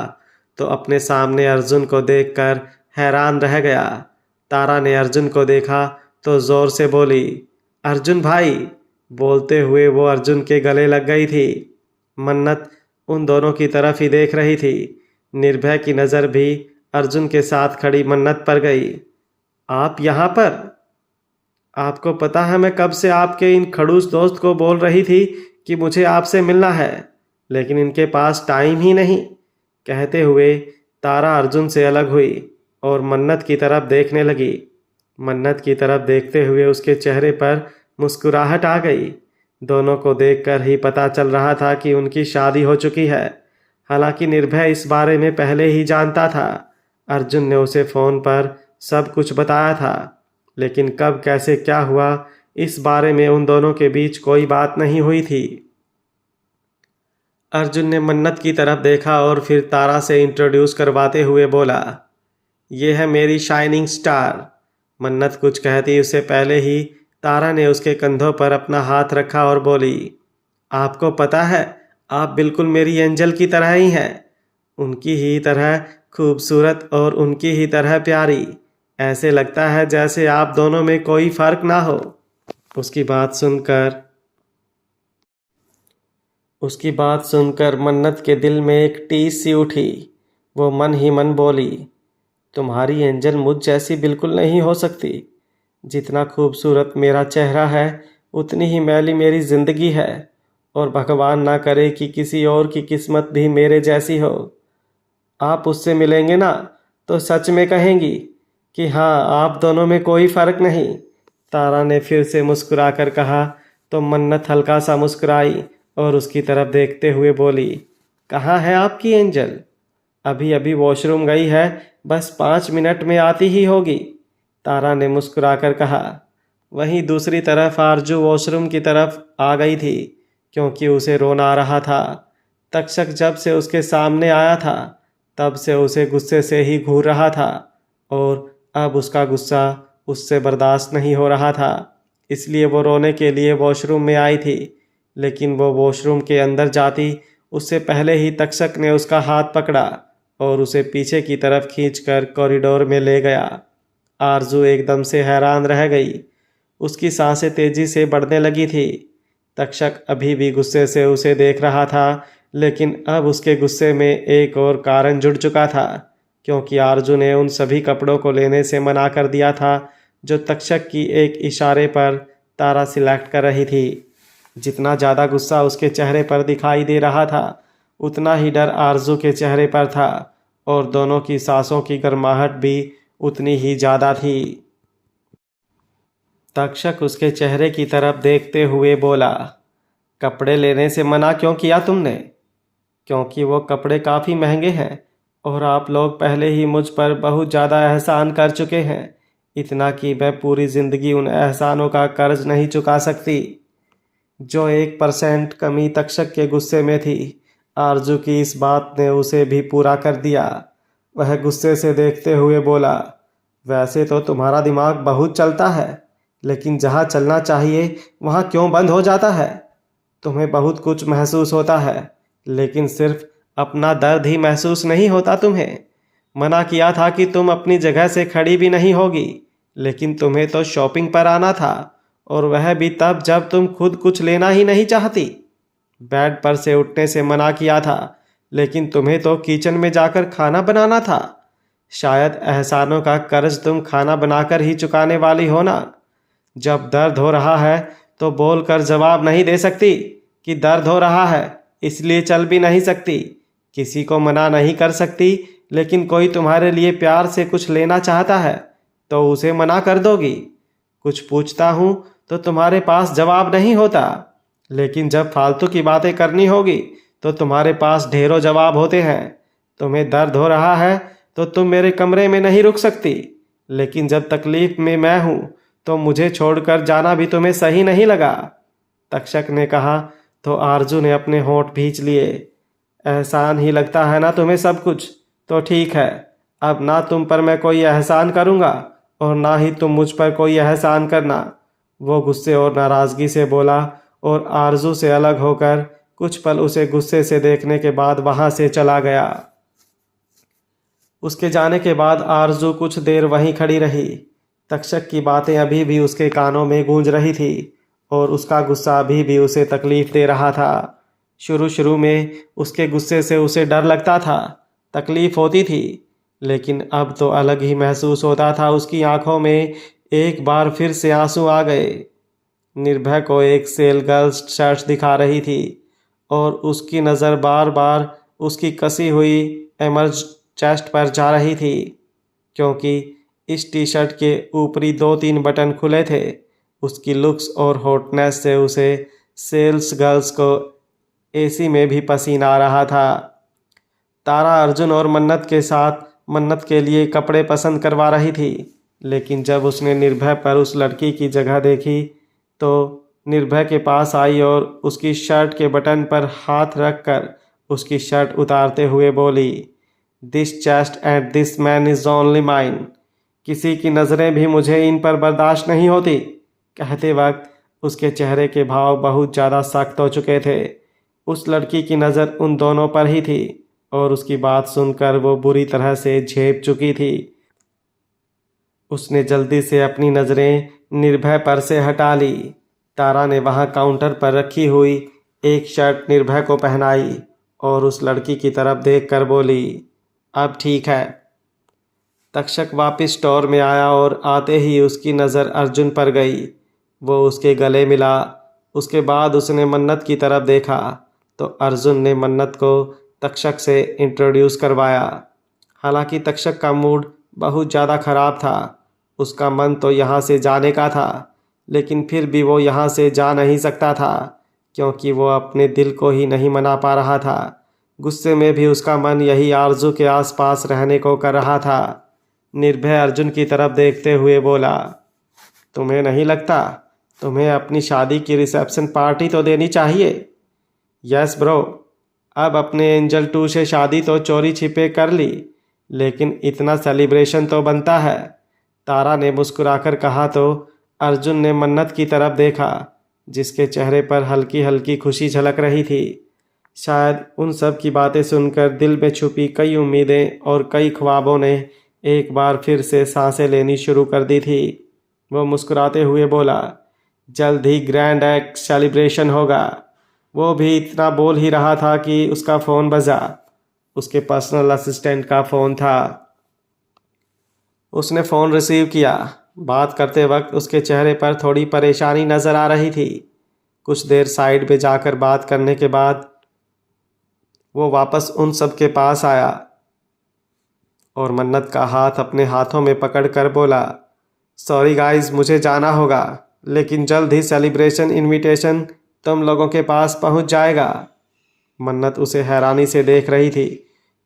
तो अपने सामने अर्जुन को देखकर हैरान रह गया। तारा ने अर्जुन को देखा तो जोर से बोली, अर्जुन भाई। बोलते हुए वो अर्जुन के गले लग गई थी। मन्नत उन दोनों की तरफ ही देख रही थी। निर्भय की नज़र भी अर्जुन के साथ खड़ी मन्नत पर गई। आप यहाँ पर? आपको पता है मैं कब से आपके इन खड़ूस दोस्त को बोल रही थी कि मुझे आपसे मिलना है, लेकिन इनके पास टाइम ही नहीं। कहते हुए तारा अर्जुन से अलग हुई और मन्नत की तरफ देखने लगी। मन्नत की तरफ देखते हुए उसके चेहरे पर मुस्कुराहट आ गई। दोनों को देखकर ही पता चल रहा था कि उनकी शादी हो चुकी है। हालांकि निर्भय इस बारे में पहले ही जानता था। अर्जुन ने उसे फ़ोन पर सब कुछ बताया था, लेकिन कब कैसे क्या हुआ इस बारे में उन दोनों के बीच कोई बात नहीं हुई थी। अर्जुन ने मन्नत की तरफ देखा और फिर तारा से इंट्रोड्यूस करवाते हुए बोला, ये है मेरी शाइनिंग स्टार। मन्नत कुछ कहती उससे पहले ही तारा ने उसके कंधों पर अपना हाथ रखा और बोली, आपको पता है आप बिल्कुल मेरी एंजल की तरह ही हैं। उनकी ही तरह खूबसूरत और उनकी ही तरह प्यारी। ऐसे लगता है जैसे आप दोनों में कोई फर्क ना हो। उसकी बात सुनकर मन्नत के दिल में एक टीस सी उठी। वो मन ही मन बोली, तुम्हारी एंजल मुझ जैसी बिल्कुल नहीं हो सकती। जितना खूबसूरत मेरा चेहरा है उतनी ही मैली मेरी ज़िंदगी है, और भगवान ना करे कि किसी और की किस्मत भी मेरे जैसी हो। आप उससे मिलेंगे ना तो सच में कहेंगी कि हाँ, आप दोनों में कोई फ़र्क नहीं। तारा ने फिर से मुस्कुरा कर कहा तो मन्नत हल्का सा मुस्कुराई और उसकी तरफ देखते हुए बोली, कहाँ है आपकी एंजल? अभी अभी वॉशरूम गई है, बस 5 मिनट में आती ही होगी। तारा ने मुस्कुराकर कहा। वहीं दूसरी तरफ आरजू वॉशरूम की तरफ आ गई थी, क्योंकि उसे रोना आ रहा था। तक्षक जब से उसके सामने आया था तब से उसे गुस्से से ही घूर रहा था, और अब उसका गुस्सा उससे बर्दाश्त नहीं हो रहा था। इसलिए वो रोने के लिए वॉशरूम में आई थी, लेकिन वो वॉशरूम के अंदर जाती उससे पहले ही तक्षक ने उसका हाथ पकड़ा और उसे पीछे की तरफ खींचकर कॉरिडोर में ले गया। आरजू एकदम से हैरान रह गई। उसकी सांसें तेजी से बढ़ने लगी थी। तक्षक अभी भी गुस्से से उसे देख रहा था, लेकिन अब उसके गुस्से में एक और कारण जुड़ चुका था, क्योंकि आरजू ने उन सभी कपड़ों को लेने से मना कर दिया था जो तक्षक की एक इशारे पर तारा सिलेक्ट कर रही थी। जितना ज़्यादा गुस्सा उसके चेहरे पर दिखाई दे रहा था, उतना ही डर आरजू के चेहरे पर था, और दोनों की सांसों की गर्माहट भी उतनी ही ज़्यादा थी। तक्षक उसके चेहरे की तरफ देखते हुए बोला, कपड़े लेने से मना क्यों किया तुमने? क्योंकि वो कपड़े काफ़ी महंगे हैं और आप लोग पहले ही मुझ पर बहुत ज़्यादा एहसान कर चुके हैं, इतना कि मैं पूरी ज़िंदगी उन एहसानों का कर्ज नहीं चुका सकती। जो 1% कमी तक्षक के गुस्से में थी, आरजू की इस बात ने उसे भी पूरा कर दिया। वह गुस्से से देखते हुए बोला, वैसे तो तुम्हारा दिमाग बहुत चलता है, लेकिन जहाँ चलना चाहिए वहाँ क्यों बंद हो जाता है? तुम्हें बहुत कुछ महसूस होता है, लेकिन सिर्फ अपना दर्द ही महसूस नहीं होता तुम्हें। मना किया था कि तुम अपनी जगह से खड़ी भी नहीं होगी, लेकिन तुम्हें तो शॉपिंग पर आना था, और वह भी तब जब तुम खुद कुछ लेना ही नहीं चाहती। बेड पर से उठने से मना किया था, लेकिन तुम्हें तो किचन में जाकर खाना बनाना था। शायद एहसानों का कर्ज तुम खाना बनाकर ही चुकाने वाली हो ना। जब दर्द हो रहा है तो बोलकर जवाब नहीं दे सकती कि दर्द हो रहा है, इसलिए चल भी नहीं सकती। किसी को मना नहीं कर सकती, लेकिन कोई तुम्हारे लिए प्यार से कुछ लेना चाहता है तो उसे मना कर दोगी। कुछ पूछता हूँ तो तुम्हारे पास जवाब नहीं होता, लेकिन जब फालतू की बातें करनी होगी तो तुम्हारे पास ढेरों जवाब होते हैं। तुम्हें दर्द हो रहा है तो तुम मेरे कमरे में नहीं रुक सकती, लेकिन जब तकलीफ में मैं हूँ तो मुझे छोड़कर जाना भी तुम्हें सही नहीं लगा। तक्षक ने कहा तो आरजू ने अपने होंठ भींच लिए। एहसान ही लगता है ना तुम्हें सब कुछ, तो ठीक है, अब ना तुम पर मैं कोई एहसान करूँगा और ना ही तुम मुझ पर कोई एहसान करना। वो गुस्से और नाराज़गी से बोला और आरजू से अलग होकर कुछ पल उसे गुस्से से देखने के बाद वहाँ से चला गया। उसके जाने के बाद आरजू कुछ देर वहीं खड़ी रही। तक्षक की बातें अभी भी उसके कानों में गूंज रही थी और उसका गुस्सा अभी भी उसे तकलीफ दे रहा था। शुरू शुरू में उसके गुस्से से उसे डर लगता था, तकलीफ होती थी, लेकिन अब तो अलग ही महसूस होता था। उसकी आंखों में एक बार फिर से आंसू आ गए। निर्भय को एक सेल गर्ल्स शर्ट दिखा रही थी और उसकी नज़र बार बार उसकी कसी हुई एमर्ज चेस्ट पर जा रही थी, क्योंकि इस टी शर्ट के ऊपरी 2-3 बटन खुले थे। उसकी लुक्स और हॉटनेस से उसे सेल्स गर्ल्स को एसी में भी पसीना आ रहा था। तारा अर्जुन और मन्नत के साथ मन्नत के लिए कपड़े पसंद करवा रही थी, लेकिन जब उसने निर्भय पर उस लड़की की जगह देखी तो निर्भय के पास आई और उसकी शर्ट के बटन पर हाथ रखकर उसकी शर्ट उतारते हुए बोली, this chest and this man is only mine. किसी की नज़रें भी मुझे इन पर बर्दाश्त नहीं होती। कहते वक्त उसके चेहरे के भाव बहुत ज़्यादा सख्त हो चुके थे। उस लड़की की नज़र उन दोनों पर ही थी और उसकी बात सुनकर वो बुरी तरह से झेप चुकी थी। उसने जल्दी से अपनी नज़रें निर्भय पर से हटा ली। तारा ने वहाँ काउंटर पर रखी हुई एक शर्ट निर्भय को पहनाई और उस लड़की की तरफ देखकर बोली, अब ठीक है। तक्षक वापस स्टोर में आया और आते ही उसकी नज़र अर्जुन पर गई। वो उसके गले मिला। उसके बाद उसने मन्नत की तरफ देखा तो अर्जुन ने मन्नत को तक्षक से इंट्रोड्यूस करवाया। हालांकि तक्षक का मूड बहुत ज़्यादा ख़राब था। उसका मन तो यहाँ से जाने का था, लेकिन फिर भी वो यहाँ से जा नहीं सकता था, क्योंकि वो अपने दिल को ही नहीं मना पा रहा था। गुस्से में भी उसका मन यही आरजू के आसपास रहने को कर रहा था। निर्भय अर्जुन की तरफ देखते हुए बोला, तुम्हें नहीं लगता तुम्हें अपनी शादी की रिसेप्शन पार्टी तो देनी चाहिए? यस ब्रो, अब अपने एंजल 2 से शादी तो चोरी छिपे कर ली, लेकिन इतना सेलिब्रेशन तो बनता है। तारा ने मुस्कुराकर कहा तो अर्जुन ने मन्नत की तरफ देखा, जिसके चेहरे पर हल्की हल्की खुशी झलक रही थी। शायद उन सब की बातें सुनकर दिल में छुपी कई उम्मीदें और कई ख्वाबों ने एक बार फिर से सांसें लेनी शुरू कर दी थी। वो मुस्कुराते हुए बोला, जल्द ही ग्रैंड एक सेलिब्रेशन होगा। वो भी इतना बोल ही रहा था कि उसका फ़ोन बजा। उसके पर्सनल असिस्टेंट का फ़ोन था। उसने फ़ोन रिसीव किया। बात करते वक्त उसके चेहरे पर थोड़ी परेशानी नज़र आ रही थी। कुछ देर साइड पे जाकर बात करने के बाद वो वापस उन सब के पास आया और मन्नत का हाथ अपने हाथों में पकड़कर बोला, सॉरी गाइस, मुझे जाना होगा, लेकिन जल्द ही सेलिब्रेशन इनविटेशन तुम लोगों के पास पहुंच जाएगा। मन्नत उसे हैरानी से देख रही थी।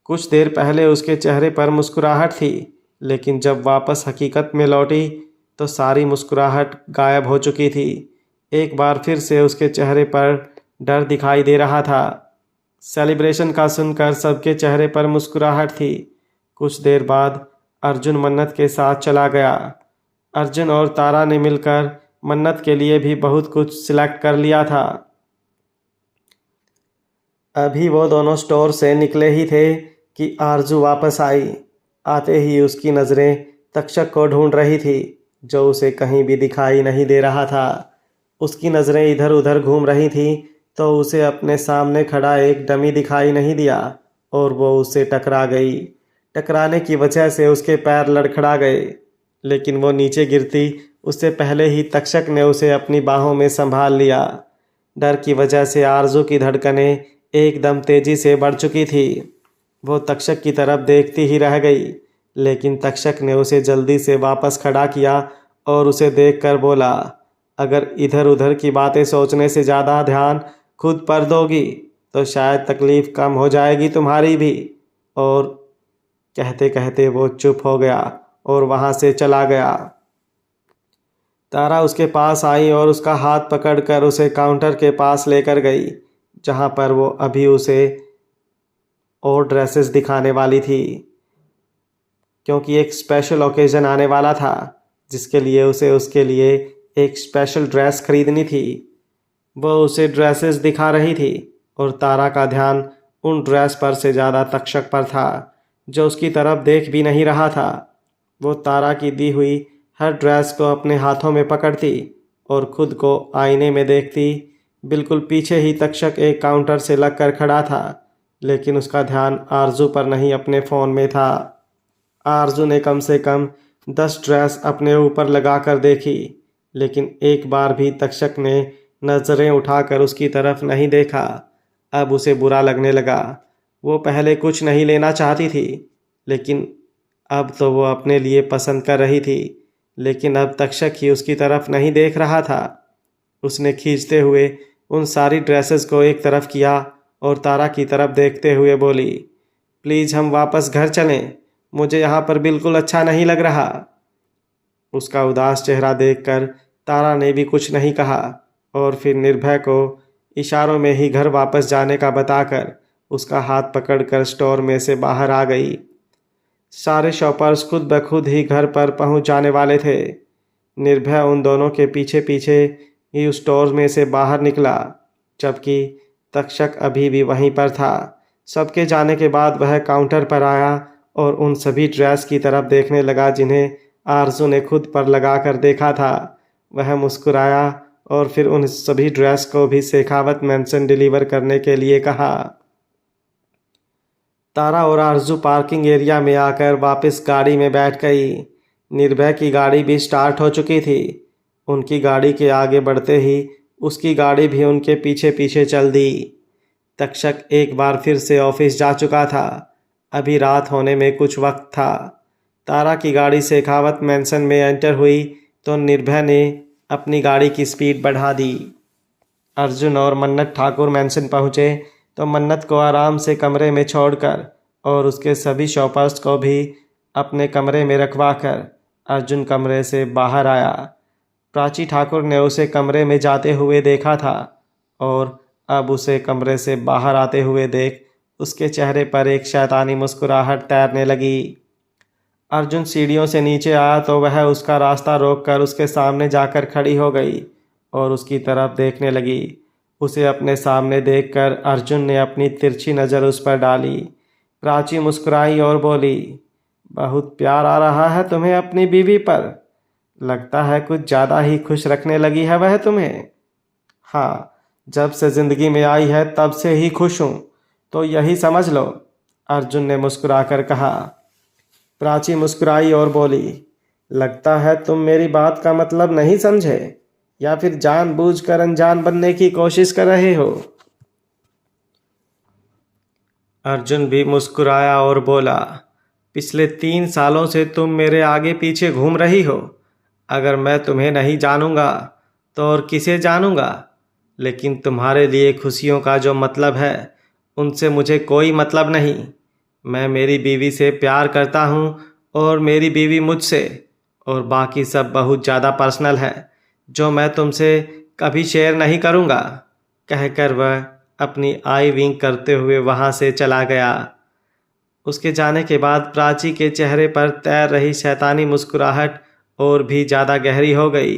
कुछ देर पहले उसके चेहरे पर मुस्कुराहट थी, लेकिन जब वापस हकीकत में लौटी तो सारी मुस्कुराहट गायब हो चुकी थी। एक बार फिर से उसके चेहरे पर डर दिखाई दे रहा था। सेलिब्रेशन का सुनकर सबके चेहरे पर मुस्कुराहट थी। कुछ देर बाद अर्जुन मन्नत के साथ चला गया। अर्जुन और तारा ने मिलकर मन्नत के लिए भी बहुत कुछ सिलेक्ट कर लिया था। अभी वो दोनों स्टोर से निकले ही थे कि आरजू वापस आई। आते ही उसकी नज़रें तक्षक को ढूंढ रही थी, जो उसे कहीं भी दिखाई नहीं दे रहा था। उसकी नज़रें इधर उधर घूम रही थीं तो उसे अपने सामने खड़ा एक डमी दिखाई नहीं दिया और वो उससे टकरा गई। टकराने की वजह से उसके पैर लड़खड़ा गए, लेकिन वो नीचे गिरती उससे पहले ही तक्षक ने उसे अपनी बाहों में संभाल लिया। डर की वजह से आरजू की धड़कनें एकदम तेज़ी से बढ़ चुकी थी। वो तक्षक की तरफ देखती ही रह गई, लेकिन तक्षक ने उसे जल्दी से वापस खड़ा किया और उसे देखकर बोला, अगर इधर उधर की बातें सोचने से ज़्यादा ध्यान खुद पर दोगी तो शायद तकलीफ़ कम हो जाएगी तुम्हारी भी। और कहते कहते वो चुप हो गया और वहाँ से चला गया। तारा उसके पास आई और उसका हाथ पकड़कर उसे काउंटर के पास लेकर गई, जहाँ पर वो अभी उसे और ड्रेसेस दिखाने वाली थी, क्योंकि एक स्पेशल ओकेज़न आने वाला था जिसके लिए उसे उसके लिए एक स्पेशल ड्रेस खरीदनी थी। वो उसे ड्रेसेस दिखा रही थी और तारा का ध्यान उन ड्रेस पर से ज़्यादा तक्षक पर था, जो उसकी तरफ देख भी नहीं रहा था। वो तारा की दी हुई हर ड्रेस को अपने हाथों में पकड़ती और खुद को आईने में देखती। बिल्कुल पीछे ही तक्षक एक काउंटर से लगकर खड़ा था, लेकिन उसका ध्यान आरजू पर नहीं, अपने फ़ोन में था। आरजू ने कम से कम 10 ड्रेस अपने ऊपर लगाकर देखी, लेकिन एक बार भी तक्षक ने नज़रें उठाकर उसकी तरफ नहीं देखा। अब उसे बुरा लगने लगा। वो पहले कुछ नहीं लेना चाहती थी, लेकिन अब तो वो अपने लिए पसंद कर रही थी, लेकिन अब तक्षक ही उसकी तरफ नहीं देख रहा था। उसने खींचते हुए उन सारी ड्रेसेस को एक तरफ किया और तारा की तरफ देखते हुए बोली, प्लीज़ हम वापस घर चलें, मुझे यहाँ पर बिल्कुल अच्छा नहीं लग रहा। उसका उदास चेहरा देखकर तारा ने भी कुछ नहीं कहा और फिर निर्भय को इशारों में ही घर वापस जाने का बताकर उसका हाथ पकड़कर स्टोर में से बाहर आ गई। सारे शॉपर्स खुद ब खुद ही घर पर पहुंच जाने वाले थे। निर्भय उन दोनों के पीछे पीछे ही उस स्टोर में से बाहर निकला, जबकि तक्षक अभी भी वहीं पर था। सबके जाने के बाद वह काउंटर पर आया और उन सभी ड्रेस की तरफ देखने लगा जिन्हें आरजू ने खुद पर लगाकर देखा था। वह मुस्कुराया और फिर उन सभी ड्रेस को भी शेखावत मैंशन डिलीवर करने के लिए कहा। तारा और आरजू पार्किंग एरिया में आकर वापस गाड़ी में बैठ गई। निर्भय की गाड़ी भी स्टार्ट हो चुकी थी। उनकी गाड़ी के आगे बढ़ते ही उसकी गाड़ी भी उनके पीछे पीछे चल दी। तक्षक एक बार फिर से ऑफिस जा चुका था। अभी रात होने में कुछ वक्त था। तारा की गाड़ी शेखावत मैंशन में एंटर हुई तो निर्भय ने अपनी गाड़ी की स्पीड बढ़ा दी। अर्जुन और मन्नत ठाकुर मैंशन पहुँचे तो मन्नत को आराम से कमरे में छोड़कर और उसके सभी शॉपर्स को भी अपने कमरे में रखवाकर अर्जुन कमरे से बाहर आया। प्राची ठाकुर ने उसे कमरे में जाते हुए देखा था और अब उसे कमरे से बाहर आते हुए देख उसके चेहरे पर एक शैतानी मुस्कुराहट तैरने लगी। अर्जुन सीढ़ियों से नीचे आया तो वह उसका रास्ता रोककर उसके सामने जाकर खड़ी हो गई और उसकी तरफ देखने लगी। उसे अपने सामने देखकर अर्जुन ने अपनी तिरछी नज़र उस पर डाली। प्राची मुस्कुराई और बोली, बहुत प्यार आ रहा है तुम्हें अपनी बीवी पर। लगता है कुछ ज़्यादा ही खुश रखने लगी है वह तुम्हें। हाँ, जब से ज़िंदगी में आई है तब से ही खुश हूँ, तो यही समझ लो, अर्जुन ने मुस्कुराकर कहा। प्राची मुस्कुराई और बोली, लगता है तुम मेरी बात का मतलब नहीं समझे या फिर जानबूझकर अनजान बनने की कोशिश कर रहे हो। अर्जुन भी मुस्कुराया और बोला, पिछले 3 सालों से तुम मेरे आगे पीछे घूम रही हो। अगर मैं तुम्हें नहीं जानूंगा तो और किसे जानूंगा। लेकिन तुम्हारे लिए खुशियों का जो मतलब है उनसे मुझे कोई मतलब नहीं। मैं मेरी बीवी से प्यार करता हूँ और मेरी बीवी मुझसे, और बाकी सब बहुत ज़्यादा पर्सनल है जो मैं तुमसे कभी शेयर नहीं करूँगा। कहकर वह अपनी आई विंक करते हुए वहाँ से चला गया। उसके जाने के बाद प्राची के चेहरे पर तैर रही शैतानी मुस्कुराहट और भी ज़्यादा गहरी हो गई।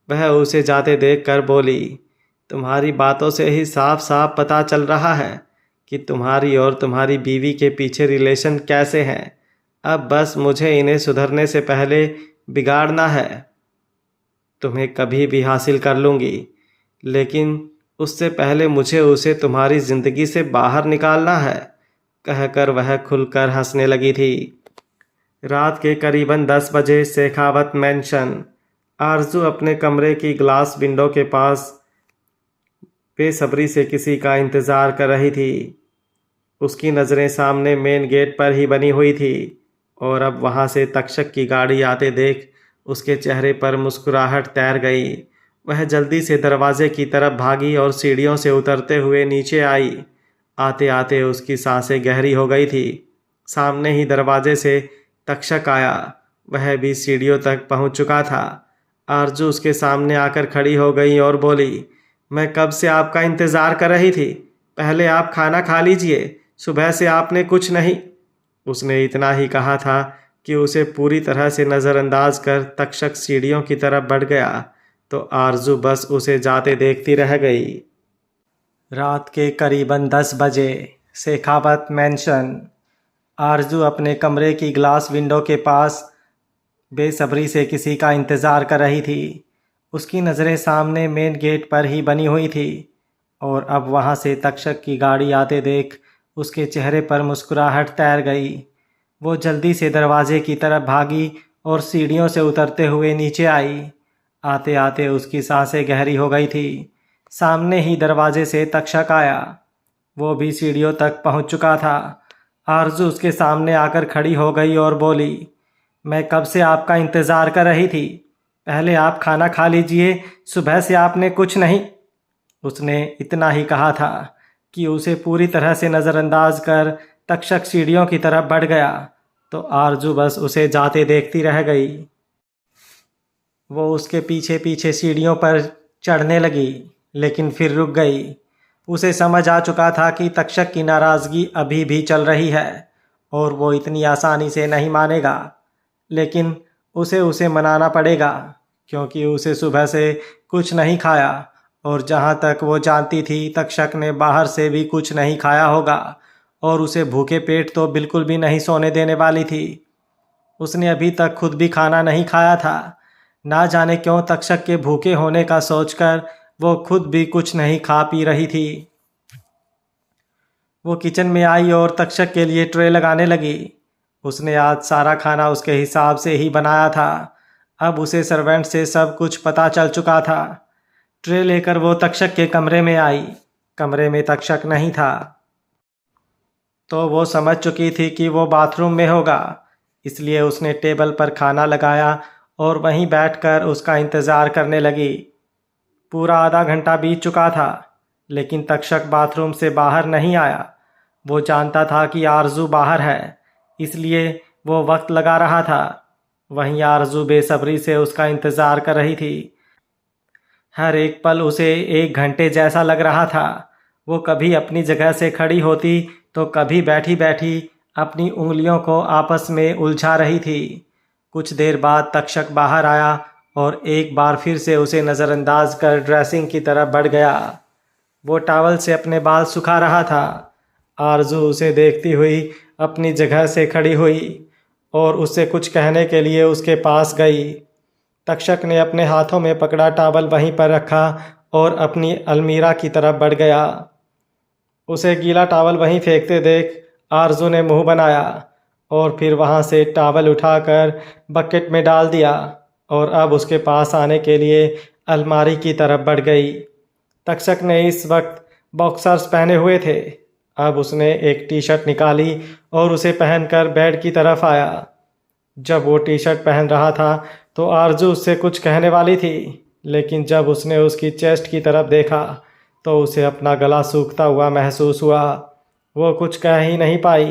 वह उसे जाते देखकर बोली, तुम्हारी बातों से ही साफ साफ पता चल रहा है कि तुम्हारी और तुम्हारी बीवी के पीछे रिलेशन कैसे हैं। अब बस मुझे इन्हें सुधरने से पहले बिगाड़ना है। तुम्हें कभी भी हासिल कर लूँगी, लेकिन उससे पहले मुझे उसे तुम्हारी ज़िंदगी से बाहर निकालना है। कहकर वह खुलकर हंसने लगी थी। रात के करीबन 10 बजे शेखावत मैंशन। आरजू अपने कमरे की ग्लास विंडो के पास बेसब्री से किसी का इंतज़ार कर रही थी। उसकी नज़रें सामने मेन गेट पर ही बनी हुई थी और अब वहाँ से तक्षक की गाड़ी आते देख उसके चेहरे पर मुस्कुराहट तैर गई। वह जल्दी से दरवाजे की तरफ भागी और सीढ़ियों से उतरते हुए नीचे आई। आते आते उसकी सांसें गहरी हो गई थी। सामने ही दरवाजे से तक्षक आया। वह भी सीढ़ियों तक पहुंच चुका था। आरजू उसके सामने आकर खड़ी हो गई और बोली, मैं कब से आपका इंतज़ार कर रही थी। पहले आप खाना खा लीजिए, सुबह से आपने कुछ नहीं। उसने इतना ही कहा था कि उसे पूरी तरह से नज़रअंदाज कर तक्षक सीढ़ियों की तरफ बढ़ गया तो आरजू बस उसे जाते देखती रह गई। रात के करीबन 10 बजे शेखावत मैंशन। आरजू अपने कमरे की ग्लास विंडो के पास बेसब्री से किसी का इंतज़ार कर रही थी। उसकी नज़रें सामने मेन गेट पर ही बनी हुई थी और अब वहाँ से तक्षक की गाड़ी आते देख उसके चेहरे पर मुस्कुराहट तैर गई। वो जल्दी से दरवाजे की तरफ भागी और सीढ़ियों से उतरते हुए नीचे आई। आते आते उसकी सांसें गहरी हो गई थी। सामने ही दरवाजे से तक्षक आया। वो भी सीढ़ियों तक पहुंच चुका था। आरजू उसके सामने आकर खड़ी हो गई और बोली, मैं कब से आपका इंतज़ार कर रही थी। पहले आप खाना खा लीजिए, सुबह से आपने कुछ नहीं। उसने इतना ही कहा था कि उसे पूरी तरह से नज़रअंदाज कर तक्षक सीढ़ियों की तरफ बढ़ गया तो आरजू बस उसे जाते देखती रह गई। वो उसके पीछे पीछे सीढ़ियों पर चढ़ने लगी लेकिन फिर रुक गई। उसे समझ आ चुका था कि तक्षक की नाराज़गी अभी भी चल रही है और वो इतनी आसानी से नहीं मानेगा, लेकिन उसे मनाना पड़ेगा क्योंकि उसे सुबह से कुछ नहीं खाया और जहाँ तक वो जानती थी तक्षक ने बाहर से भी कुछ नहीं खाया होगा और उसे भूखे पेट तो बिल्कुल भी नहीं सोने देने वाली थी। उसने अभी तक खुद भी खाना नहीं खाया था। ना जाने क्यों तक्षक के भूखे होने का सोचकर वो खुद भी कुछ नहीं खा पी रही थी। वो किचन में आई और तक्षक के लिए ट्रे लगाने लगी। उसने आज सारा खाना उसके हिसाब से ही बनाया था। अब उसे सर्वेंट से सब कुछ पता चल चुका था। ट्रे लेकर वो तक्षक के कमरे में आई। कमरे में तक्षक नहीं था तो वो समझ चुकी थी कि वो बाथरूम में होगा, इसलिए उसने टेबल पर खाना लगाया और वहीं बैठकर उसका इंतज़ार करने लगी। पूरा आधा घंटा बीत चुका था लेकिन तक्षक बाथरूम से बाहर नहीं आया। वो जानता था कि आरजू बाहर है, इसलिए वो वक्त लगा रहा था। वहीं आरजू बेसब्री से उसका इंतज़ार कर रही थी। हर एक पल उसे 1 घंटे जैसा लग रहा था। वो कभी अपनी जगह से खड़ी होती तो कभी बैठी बैठी अपनी उंगलियों को आपस में उलझा रही थी। कुछ देर बाद तक्षक बाहर आया और एक बार फिर से उसे नज़रअंदाज कर ड्रेसिंग की तरफ बढ़ गया। वो टॉवल से अपने बाल सुखा रहा था। आरजू उसे देखती हुई अपनी जगह से खड़ी हुई और उससे कुछ कहने के लिए उसके पास गई। तक्षक ने अपने हाथों में पकड़ा टॉवल वहीं पर रखा और अपनी अलमीरा की तरफ बढ़ गया। उसे गीला टॉवल वहीं फेंकते देख आरजू ने मुंह बनाया और फिर वहां से टॉवल उठाकर बकेट में डाल दिया और अब उसके पास आने के लिए अलमारी की तरफ बढ़ गई। तक्षक ने इस वक्त बॉक्सर्स पहने हुए थे। अब उसने एक टी शर्ट निकाली और उसे पहनकर बेड की तरफ आया। जब वो टी शर्ट पहन रहा था तो आरजू उससे कुछ कहने वाली थी, लेकिन जब उसने उसकी चेस्ट की तरफ देखा तो उसे अपना गला सूखता हुआ महसूस हुआ। वो कुछ कह ही नहीं पाई।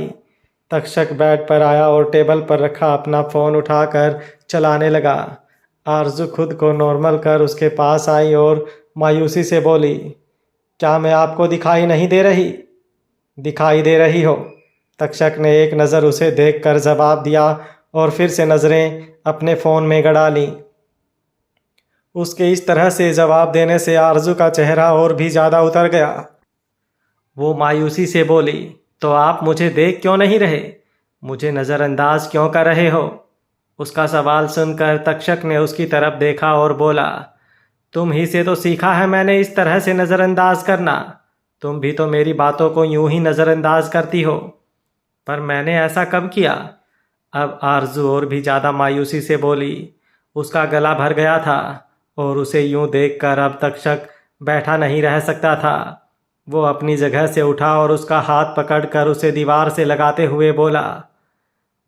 तक्षक बेड पर आया और टेबल पर रखा अपना फ़ोन उठाकर चलाने लगा। आरजू खुद को नॉर्मल कर उसके पास आई और मायूसी से बोली, क्या मैं आपको दिखाई नहीं दे रही? दिखाई दे रही हो। तक्षक ने एक नज़र उसे देखकर जवाब दिया और फिर से नज़रें अपने फ़ोन में गड़ा लीं। उसके इस तरह से जवाब देने से आरजू का चेहरा और भी ज़्यादा उतर गया। वो मायूसी से बोली, तो आप मुझे देख क्यों नहीं रहे? मुझे नज़रअंदाज क्यों कर रहे हो? उसका सवाल सुनकर तक्षक ने उसकी तरफ देखा और बोला, तुम ही से तो सीखा है मैंने इस तरह से नज़रअंदाज करना। तुम भी तो मेरी बातों को यूं ही नज़रअंदाज करती हो, पर मैंने ऐसा कब किया? अब आरजू और भी ज़्यादा मायूसी से बोली। उसका गला भर गया था और उसे यूं देखकर अब तक्षक बैठा नहीं रह सकता था। वो अपनी जगह से उठा और उसका हाथ पकड़कर उसे दीवार से लगाते हुए बोला,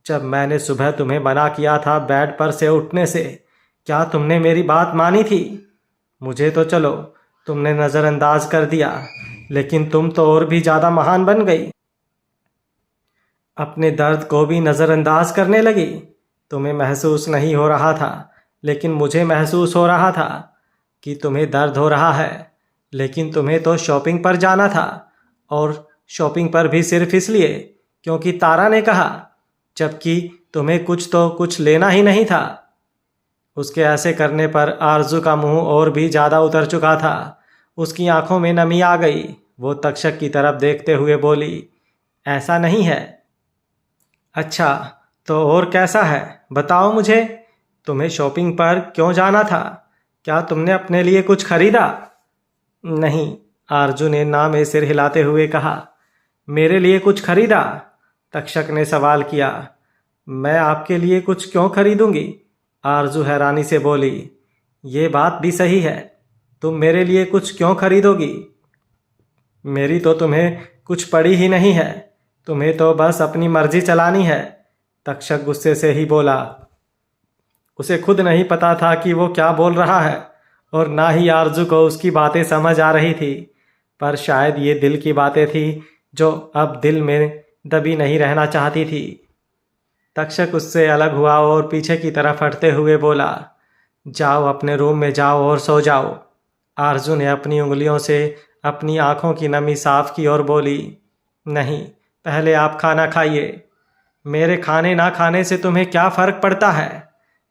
जब मैंने सुबह तुम्हें मना किया था बेड पर से उठने से, क्या तुमने मेरी बात मानी थी? मुझे तो चलो तुमने नज़रअंदाज कर दिया, लेकिन तुम तो और भी ज़्यादा महान बन गई। अपने दर्द को भी नज़रअंदाज करने लगी। तुम्हें महसूस नहीं हो रहा था लेकिन मुझे महसूस हो रहा था कि तुम्हें दर्द हो रहा है। लेकिन तुम्हें तो शॉपिंग पर जाना था, और शॉपिंग पर भी सिर्फ इसलिए क्योंकि तारा ने कहा, जबकि तुम्हें कुछ तो कुछ लेना ही नहीं था। उसके ऐसे करने पर आरजू का मुंह और भी ज़्यादा उतर चुका था। उसकी आंखों में नमी आ गई। वो तक्षक की तरफ देखते हुए बोली, ऐसा नहीं है। अच्छा, तो और कैसा है, बताओ मुझे। तुम्हें शॉपिंग पर क्यों जाना था? क्या तुमने अपने लिए कुछ खरीदा? नहीं, आरजू ने ना में सिर हिलाते हुए कहा। मेरे लिए कुछ खरीदा? तक्षक ने सवाल किया। मैं आपके लिए कुछ क्यों खरीदूंगी? आरजू हैरानी से बोली। ये बात भी सही है, तुम मेरे लिए कुछ क्यों खरीदोगी? मेरी तो तुम्हें कुछ पड़ी ही नहीं है, तुम्हें तो बस अपनी मर्जी चलानी है। तक्षक गुस्से से ही बोला। उसे खुद नहीं पता था कि वो क्या बोल रहा है, और ना ही आरजू को उसकी बातें समझ आ रही थी। पर शायद ये दिल की बातें थी जो अब दिल में दबी नहीं रहना चाहती थी। तक्षक उससे अलग हुआ और पीछे की तरफ हटते हुए बोला, जाओ अपने रूम में जाओ और सो जाओ। आरजू ने अपनी उंगलियों से अपनी आंखों की नमी साफ की और बोली, नहीं, पहले आप खाना खाइए। मेरे खाने ना खाने से तुम्हें क्या फर्क पड़ता है?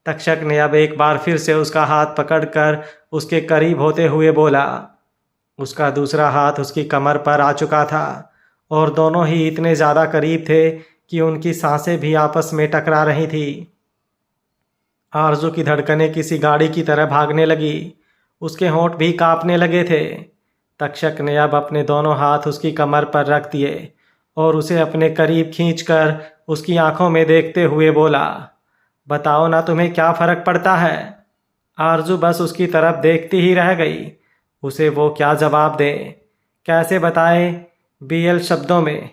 तक्षक ने अब एक बार फिर से उसका हाथ पकड़कर उसके करीब होते हुए बोला। उसका दूसरा हाथ उसकी कमर पर आ चुका था, और दोनों ही इतने ज़्यादा करीब थे कि उनकी सांसें भी आपस में टकरा रही थी। आरजू की धड़कनें किसी गाड़ी की तरह भागने लगी। उसके होंठ भी कांपने लगे थे। तक्षक ने अब अपने दोनों हाथ उसकी कमर पर रख दिए और उसे अपने करीब खींचकर उसकी आंखों में देखते हुए बोला, बताओ ना, तुम्हें क्या फर्क पड़ता है? आरजू बस उसकी तरफ देखती ही रह गई। उसे वो क्या जवाब दे, कैसे बताए बीएल शब्दों में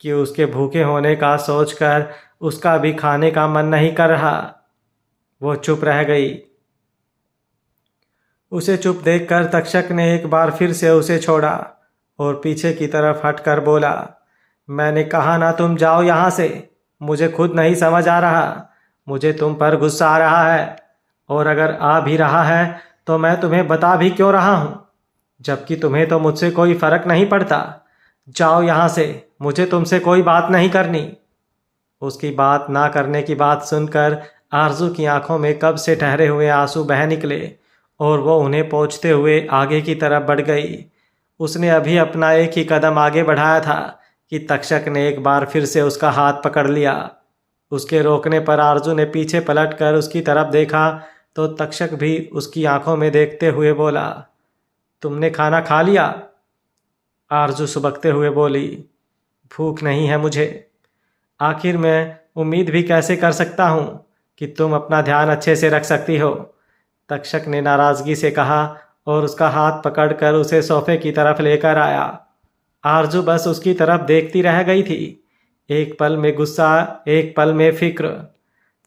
कि उसके भूखे होने का सोचकर उसका भी खाने का मन नहीं कर रहा। वो चुप रह गई। उसे चुप देखकर तक्षक ने एक बार फिर से उसे छोड़ा और पीछे की तरफ हटकर बोला, मैंने कहा ना, तुम जाओ यहाँ से। मुझे खुद नहीं समझ आ रहा, मुझे तुम पर गुस्सा आ रहा है, और अगर आ भी रहा है तो मैं तुम्हें बता भी क्यों रहा हूँ, जबकि तुम्हें तो मुझसे कोई फर्क नहीं पड़ता। जाओ यहाँ से, मुझे तुमसे कोई बात नहीं करनी। उसकी बात ना करने की बात सुनकर आरजू की आंखों में कब से ठहरे हुए आंसू बह निकले और वो उन्हें पोंछते हुए आगे की तरफ बढ़ गई। उसने अभी अपना एक ही कदम आगे बढ़ाया था कि तक्षक ने एक बार फिर से उसका हाथ पकड़ लिया। उसके रोकने पर आरजू ने पीछे पलटकर उसकी तरफ देखा तो तक्षक भी उसकी आंखों में देखते हुए बोला, तुमने खाना खा लिया? आरजू सुबकते हुए बोली, भूख नहीं है मुझे। आखिर मैं उम्मीद भी कैसे कर सकता हूँ कि तुम अपना ध्यान अच्छे से रख सकती हो? तक्षक ने नाराज़गी से कहा और उसका हाथ पकड़कर उसे सोफे की तरफ लेकर आया। आरजू बस उसकी तरफ देखती रह गई थी, एक पल में गुस्सा, एक पल में फिक्र।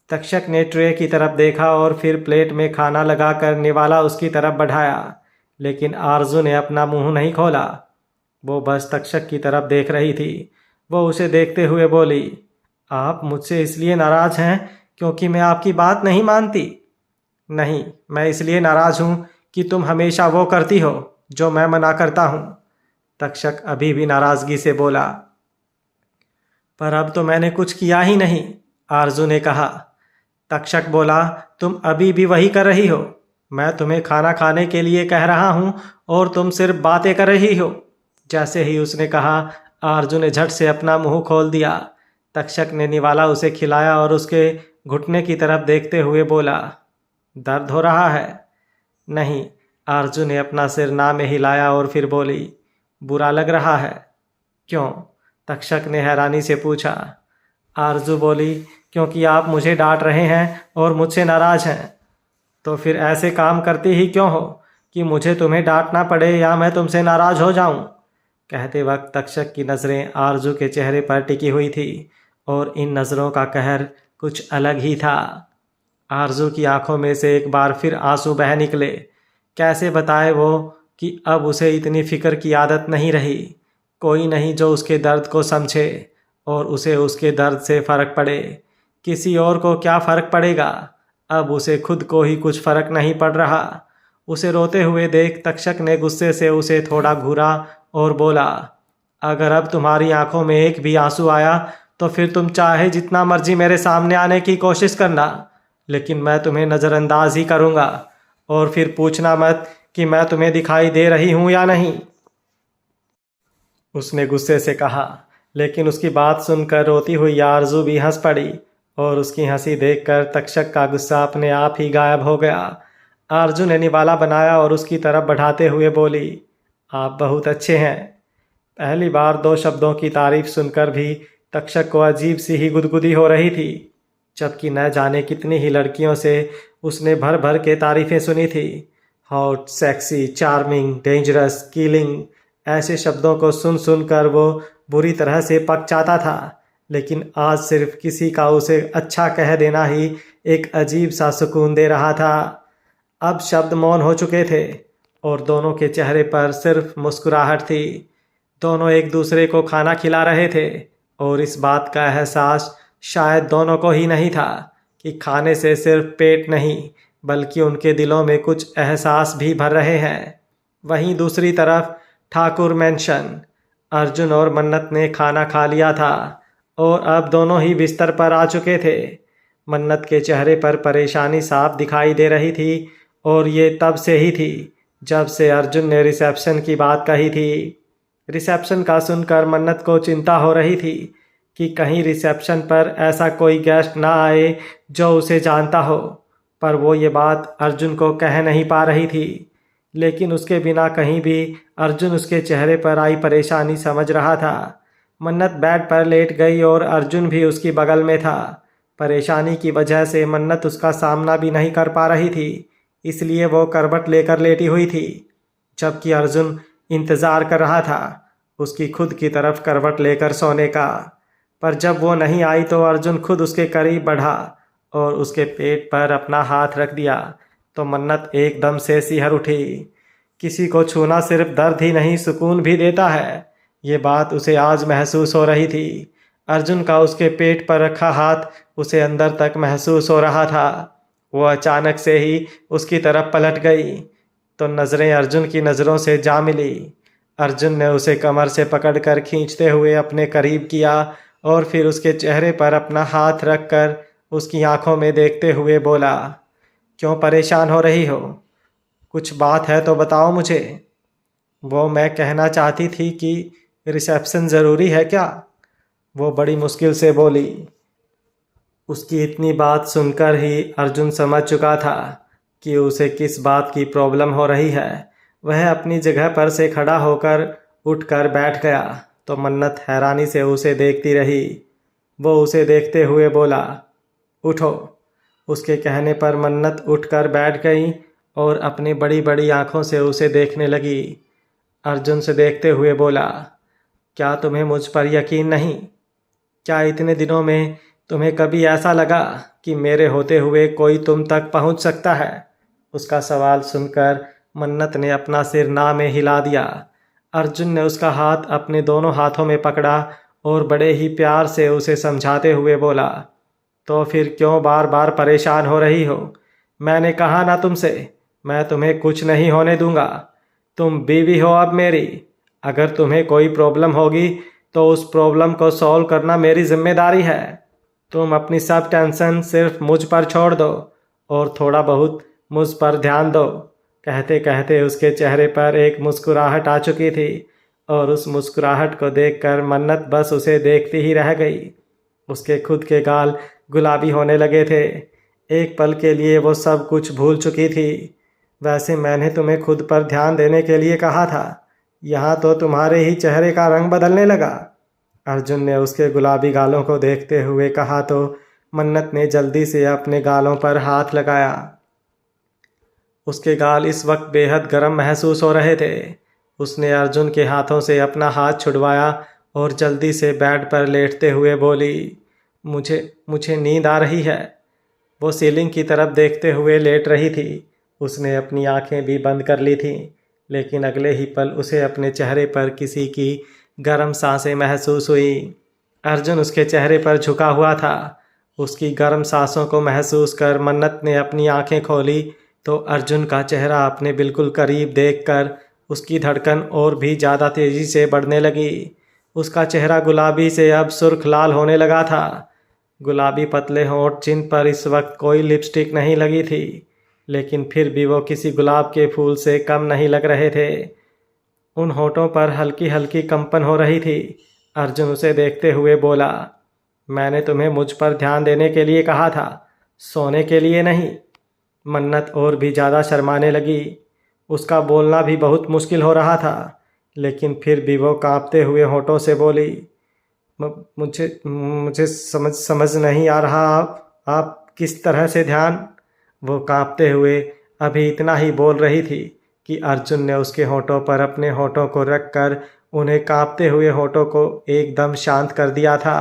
तक्षक ने ट्रे की तरफ देखा और फिर प्लेट में खाना लगाकर निवाला उसकी तरफ बढ़ाया, लेकिन आरजू ने अपना मुंह नहीं खोला। वो बस तक्षक की तरफ देख रही थी। वो उसे देखते हुए बोली, आप मुझसे इसलिए नाराज़ हैं क्योंकि मैं आपकी बात नहीं मानती? नहीं, मैं इसलिए नाराज़ हूँ कि तुम हमेशा वो करती हो जो मैं मना करता हूँ। तक्षक अभी भी नाराज़गी से बोला। पर अब तो मैंने कुछ किया ही नहीं, आरजू ने कहा। तक्षक बोला, तुम अभी भी वही कर रही हो। मैं तुम्हें खाना खाने के लिए कह रहा हूँ और तुम सिर्फ बातें कर रही हो। जैसे ही उसने कहा, आरजू ने झट से अपना मुंह खोल दिया। तक्षक ने निवाला उसे खिलाया और उसके घुटने की तरफ देखते हुए बोला, दर्द हो रहा है? नहीं, आरजू ने अपना सिर ना में हिलाया और फिर बोली, बुरा लग रहा है? क्यों? तक्षक ने हैरानी से पूछा। आरजू बोली, क्योंकि आप मुझे डांट रहे हैं और मुझसे नाराज़ हैं। तो फिर ऐसे काम करती ही क्यों हो कि मुझे तुम्हें डांटना पड़े या मैं तुमसे नाराज़ हो जाऊं? कहते वक्त तक्षक की नज़रें आरजू के चेहरे पर टिकी हुई थी और इन नज़रों का कहर कुछ अलग ही था। आरजू की आंखों में से एक बार फिर आंसू बह निकले। कैसे बताए वो कि अब उसे इतनी फिक्र की आदत नहीं रही। कोई नहीं जो उसके दर्द को समझे और उसे उसके दर्द से फ़र्क पड़े। किसी और को क्या फ़र्क पड़ेगा? अब उसे खुद को ही कुछ फर्क नहीं पड़ रहा। उसे रोते हुए देख तक्षक ने गुस्से से उसे थोड़ा घूरा और बोला, अगर अब तुम्हारी आंखों में एक भी आंसू आया तो फिर तुम चाहे जितना मर्जी मेरे सामने आने की कोशिश करना, लेकिन मैं तुम्हें नज़रअंदाज ही करूँगा और फिर पूछना मत कि मैं तुम्हें दिखाई दे रही हूँ या नहीं। उसने गुस्से से कहा। लेकिन उसकी बात सुनकर रोती हुई आरजू भी हंस पड़ी और उसकी हंसी देखकर तक्षक का गुस्सा अपने आप ही गायब हो गया। आरजू ने निवाला बनाया और उसकी तरफ बढ़ाते हुए बोली, आप बहुत अच्छे हैं। पहली बार दो शब्दों की तारीफ सुनकर भी तक्षक को अजीब सी ही गुदगुदी हो रही थी, जबकि न जाने कितनी ही लड़कियों से उसने भर भर के तारीफें सुनी थी। Hot, sexy, charming, dangerous, killing, ऐसे शब्दों को सुन सुनकर वो बुरी तरह से पक जाता था। लेकिन आज सिर्फ किसी का उसे अच्छा कह देना ही एक अजीब सा सुकून दे रहा था। अब शब्द मौन हो चुके थे और दोनों के चेहरे पर सिर्फ मुस्कुराहट थी। दोनों एक दूसरे को खाना खिला रहे थे और इस बात का एहसास शायद दोनों को ही नहीं था कि खाने से सिर्फ पेट नहीं बल्कि उनके दिलों में कुछ एहसास भी भर रहे हैं। वहीं दूसरी तरफ ठाकुर मैंशन, अर्जुन और मन्नत ने खाना खा लिया था और अब दोनों ही बिस्तर पर आ चुके थे। मन्नत के चेहरे पर परेशानी साफ दिखाई दे रही थी और ये तब से ही थी जब से अर्जुन ने रिसेप्शन की बात कही थी। रिसेप्शन का सुनकर मन्नत को चिंता हो रही थी कि कहीं रिसेप्शन पर ऐसा कोई गेस्ट ना आए जो उसे जानता हो, पर वो ये बात अर्जुन को कह नहीं पा रही थी। लेकिन उसके बिना कहीं भी अर्जुन उसके चेहरे पर आई परेशानी समझ रहा था। मन्नत बेड पर लेट गई और अर्जुन भी उसकी बगल में था। परेशानी की वजह से मन्नत उसका सामना भी नहीं कर पा रही थी, इसलिए वो करवट लेकर लेटी हुई थी, जबकि अर्जुन इंतज़ार कर रहा था उसकी खुद की तरफ करवट लेकर सोने का। पर जब वो नहीं आई तो अर्जुन खुद उसके करीब बढ़ा और उसके पेट पर अपना हाथ रख दिया तो मन्नत एकदम से सिहर उठी। किसी को छूना सिर्फ दर्द ही नहीं सुकून भी देता है, ये बात उसे आज महसूस हो रही थी। अर्जुन का उसके पेट पर रखा हाथ उसे अंदर तक महसूस हो रहा था। वो अचानक से ही उसकी तरफ पलट गई तो नज़रें अर्जुन की नज़रों से जा मिली। अर्जुन ने उसे कमर से पकड़कर खींचते हुए अपने करीब किया और फिर उसके चेहरे पर अपना हाथ रखकर उसकी आंखों में देखते हुए बोला, क्यों परेशान हो रही हो? कुछ बात है तो बताओ मुझे। वो मैं कहना चाहती थी कि रिसेप्शन ज़रूरी है क्या? वो बड़ी मुश्किल से बोली। उसकी इतनी बात सुनकर ही अर्जुन समझ चुका था कि उसे किस बात की प्रॉब्लम हो रही है। वह अपनी जगह पर से खड़ा होकर उठकर बैठ गया तो मन्नत हैरानी से उसे देखती रही। वो उसे देखते हुए बोला, उठो। उसके कहने पर मन्नत उठकर बैठ गई और अपनी बड़ी बड़ी आंखों से उसे देखने लगी। अर्जुन से देखते हुए बोला, क्या तुम्हें मुझ पर यकीन नहीं? क्या इतने दिनों में तुम्हें कभी ऐसा लगा कि मेरे होते हुए कोई तुम तक पहुंच सकता है? उसका सवाल सुनकर मन्नत ने अपना सिर ना में हिला दिया। अर्जुन ने उसका हाथ अपने दोनों हाथों में पकड़ा और बड़े ही प्यार से उसे समझाते हुए बोला, तो फिर क्यों बार बार परेशान हो रही हो? मैंने कहा ना तुमसे, मैं तुम्हें कुछ नहीं होने दूंगा। तुम बीवी हो अब मेरी। अगर तुम्हें कोई प्रॉब्लम होगी तो उस प्रॉब्लम को सॉल्व करना मेरी जिम्मेदारी है। तुम अपनी सब टेंशन सिर्फ मुझ पर छोड़ दो और थोड़ा बहुत मुझ पर ध्यान दो। कहते कहते उसके चेहरे पर एक मुस्कुराहट आ चुकी थी और उस मुस्कुराहट को देखकर मन्नत बस उसे देखती ही रह गई। उसके खुद के गाल गुलाबी होने लगे थे। एक पल के लिए वो सब कुछ भूल चुकी थी। वैसे मैंने तुम्हें खुद पर ध्यान देने के लिए कहा था, यहाँ तो तुम्हारे ही चेहरे का रंग बदलने लगा। अर्जुन ने उसके गुलाबी गालों को देखते हुए कहा तो मन्नत ने जल्दी से अपने गालों पर हाथ लगाया। उसके गाल इस वक्त बेहद गर्म महसूस हो रहे थे। उसने अर्जुन के हाथों से अपना हाथ छुड़वाया और जल्दी से बेड पर लेटते हुए बोली, मुझे मुझे नींद आ रही है। वो सीलिंग की तरफ देखते हुए लेट रही थी। उसने अपनी आंखें भी बंद कर ली थीं, लेकिन अगले ही पल उसे अपने चेहरे पर किसी की गर्म सांसें महसूस हुई। अर्जुन उसके चेहरे पर झुका हुआ था उसकी गर्म सांसों को महसूस कर मन्नत ने अपनी आंखें खोली तो अर्जुन का चेहरा अपने बिल्कुल करीब देखकर उसकी धड़कन और भी ज़्यादा तेज़ी से बढ़ने लगी। उसका चेहरा गुलाबी से अब सुर्ख लाल होने लगा था। गुलाबी पतले होंठ जिन पर इस वक्त कोई लिपस्टिक नहीं लगी थी, लेकिन फिर भी वो किसी गुलाब के फूल से कम नहीं लग रहे थे। उन होठों पर हल्की हल्की कंपन हो रही थी। अर्जुन उसे देखते हुए बोला, मैंने तुम्हें मुझ पर ध्यान देने के लिए कहा था, सोने के लिए नहीं। मन्नत और भी ज़्यादा शर्माने लगी। उसका बोलना भी बहुत मुश्किल हो रहा था, लेकिन फिर भी वो कांपते हुए होठों से बोली, मुझे मुझे समझ नहीं आ रहा, आप किस तरह से ध्यान। वो कांपते हुए अभी इतना ही बोल रही थी कि अर्जुन ने उसके होठों पर अपने होठों को रखकर उन्हें कांपते हुए होठों को एकदम शांत कर दिया था।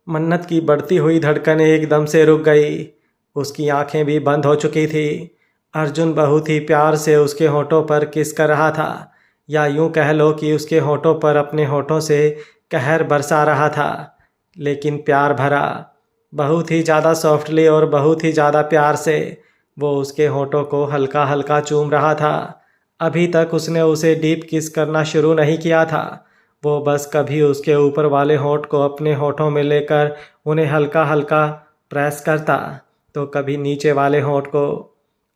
मन्नत की बढ़ती हुई धड़कन एकदम से रुक गई। उसकी आंखें भी बंद हो चुकी थी। अर्जुन बहुत ही प्यार से उसके होठों पर किस कर रहा था, या यूं कह लो कि उसके होठों पर अपने होठों से कहर बरसा रहा था, लेकिन प्यार भरा। बहुत ही ज़्यादा सॉफ्टली और बहुत ही ज़्यादा प्यार से वो उसके होठों को हल्का हल्का चूम रहा था। अभी तक उसने उसे डीप किस करना शुरू नहीं किया था। वो बस कभी उसके ऊपर वाले होठ को अपने होठों में लेकर उन्हें हल्का हल्का प्रेस करता, तो कभी नीचे वाले होठ को।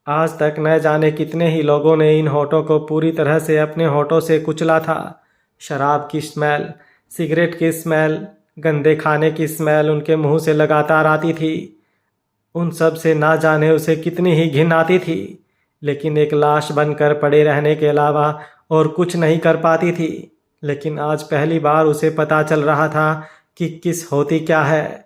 आज तक न जाने कितने ही लोगों ने इन होठों को पूरी तरह से अपने होठों से कुचला था। शराब की स्मेल, सिगरेट की स्मेल, गंदे खाने की स्मेल उनके मुंह से लगातार आती थी। उन सब से ना जाने उसे कितनी ही घिन आती थी, लेकिन एक लाश बनकर पड़े रहने के अलावा और कुछ नहीं कर पाती थी। लेकिन आज पहली बार उसे पता चल रहा था कि किस होती क्या है।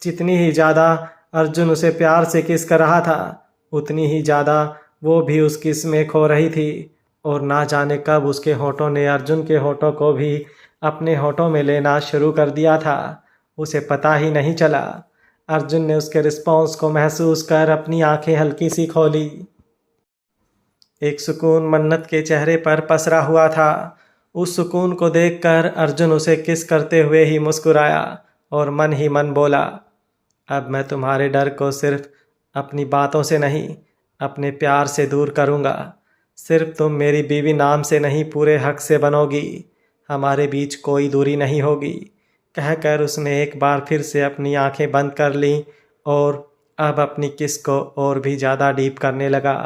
जितनी ही ज़्यादा अर्जुन उसे प्यार से किस कर रहा था, उतनी ही ज़्यादा वो भी उस किस में खो रही थी। और ना जाने कब उसके होठों ने अर्जुन के होठों को भी अपने होठों में लेना शुरू कर दिया था, उसे पता ही नहीं चला। अर्जुन ने उसके रिस्पॉन्स को महसूस कर अपनी आंखें हल्की सी खोली। एक सुकून मन्नत के चेहरे पर पसरा हुआ था। उस सुकून को देखकर अर्जुन उसे किस करते हुए ही मुस्कुराया और मन ही मन बोला, अब मैं तुम्हारे डर को सिर्फ अपनी बातों से नहीं, अपने प्यार से दूर करूँगा। सिर्फ तुम मेरी बीवी नाम से नहीं, पूरे हक से बनोगी। हमारे बीच कोई दूरी नहीं होगी। कहकर उसने एक बार फिर से अपनी आंखें बंद कर लीं और अब अपनी किस को और भी ज़्यादा डीप करने लगा।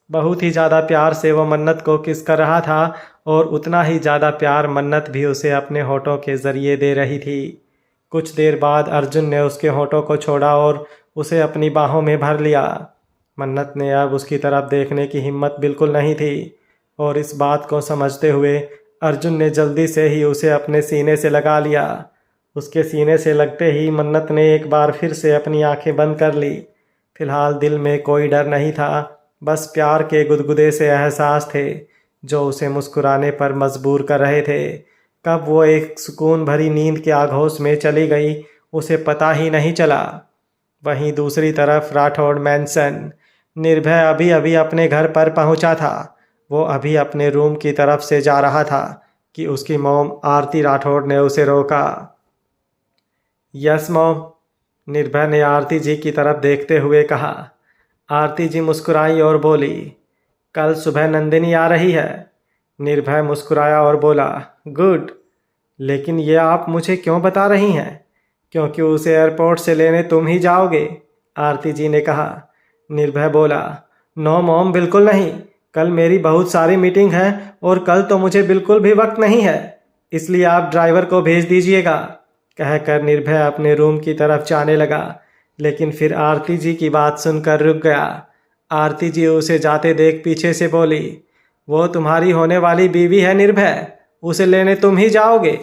बहुत ही ज़्यादा प्यार से वो मन्नत को किस कर रहा था और उतना ही ज़्यादा प्यार मन्नत भी उसे अपने होठों के ज़रिए दे रही थी। कुछ देर बाद अर्जुन ने उसके होठों को छोड़ा और उसे अपनी बाहों में भर लिया। मन्नत ने अब उसकी तरफ देखने की हिम्मत बिल्कुल नहीं थी, और इस बात को समझते हुए अर्जुन ने जल्दी से ही उसे अपने सीने से लगा लिया। उसके सीने से लगते ही मन्नत ने एक बार फिर से अपनी आंखें बंद कर ली। फिलहाल दिल में कोई डर नहीं था, बस प्यार के गुदगुदे से एहसास थे जो उसे मुस्कुराने पर मजबूर कर रहे थे। कब वो एक सुकून भरी नींद के आगोश में चली गई, उसे पता ही नहीं चला। वहीं दूसरी तरफ राठौड़ मैंसन, निर्भय अभी अभी अपने घर पर पहुंचा था। वो अभी अपने रूम की तरफ से जा रहा था कि उसकी मॉम आरती राठौड़ ने उसे रोका। यस मॉम, निर्भय ने आरती जी की तरफ देखते हुए कहा। आरती जी मुस्कुराई और बोली, कल सुबह नंदिनी आ रही है। निर्भय मुस्कुराया और बोला, गुड, लेकिन ये आप मुझे क्यों बता रही हैं? क्योंकि उसे एयरपोर्ट से लेने तुम ही जाओगे, आरती जी ने कहा। निर्भय बोला, नो मॉम, बिल्कुल नहीं। कल मेरी बहुत सारी मीटिंग है और कल तो मुझे बिल्कुल भी वक्त नहीं है, इसलिए आप ड्राइवर को भेज दीजिएगा। कहकर निर्भय अपने रूम की तरफ जाने लगा, लेकिन फिर आरती जी की बात सुनकर रुक गया। आरती जी उसे जाते देख पीछे से बोली, वो तुम्हारी होने वाली बीवी है निर्भय, उसे लेने तुम ही जाओगे।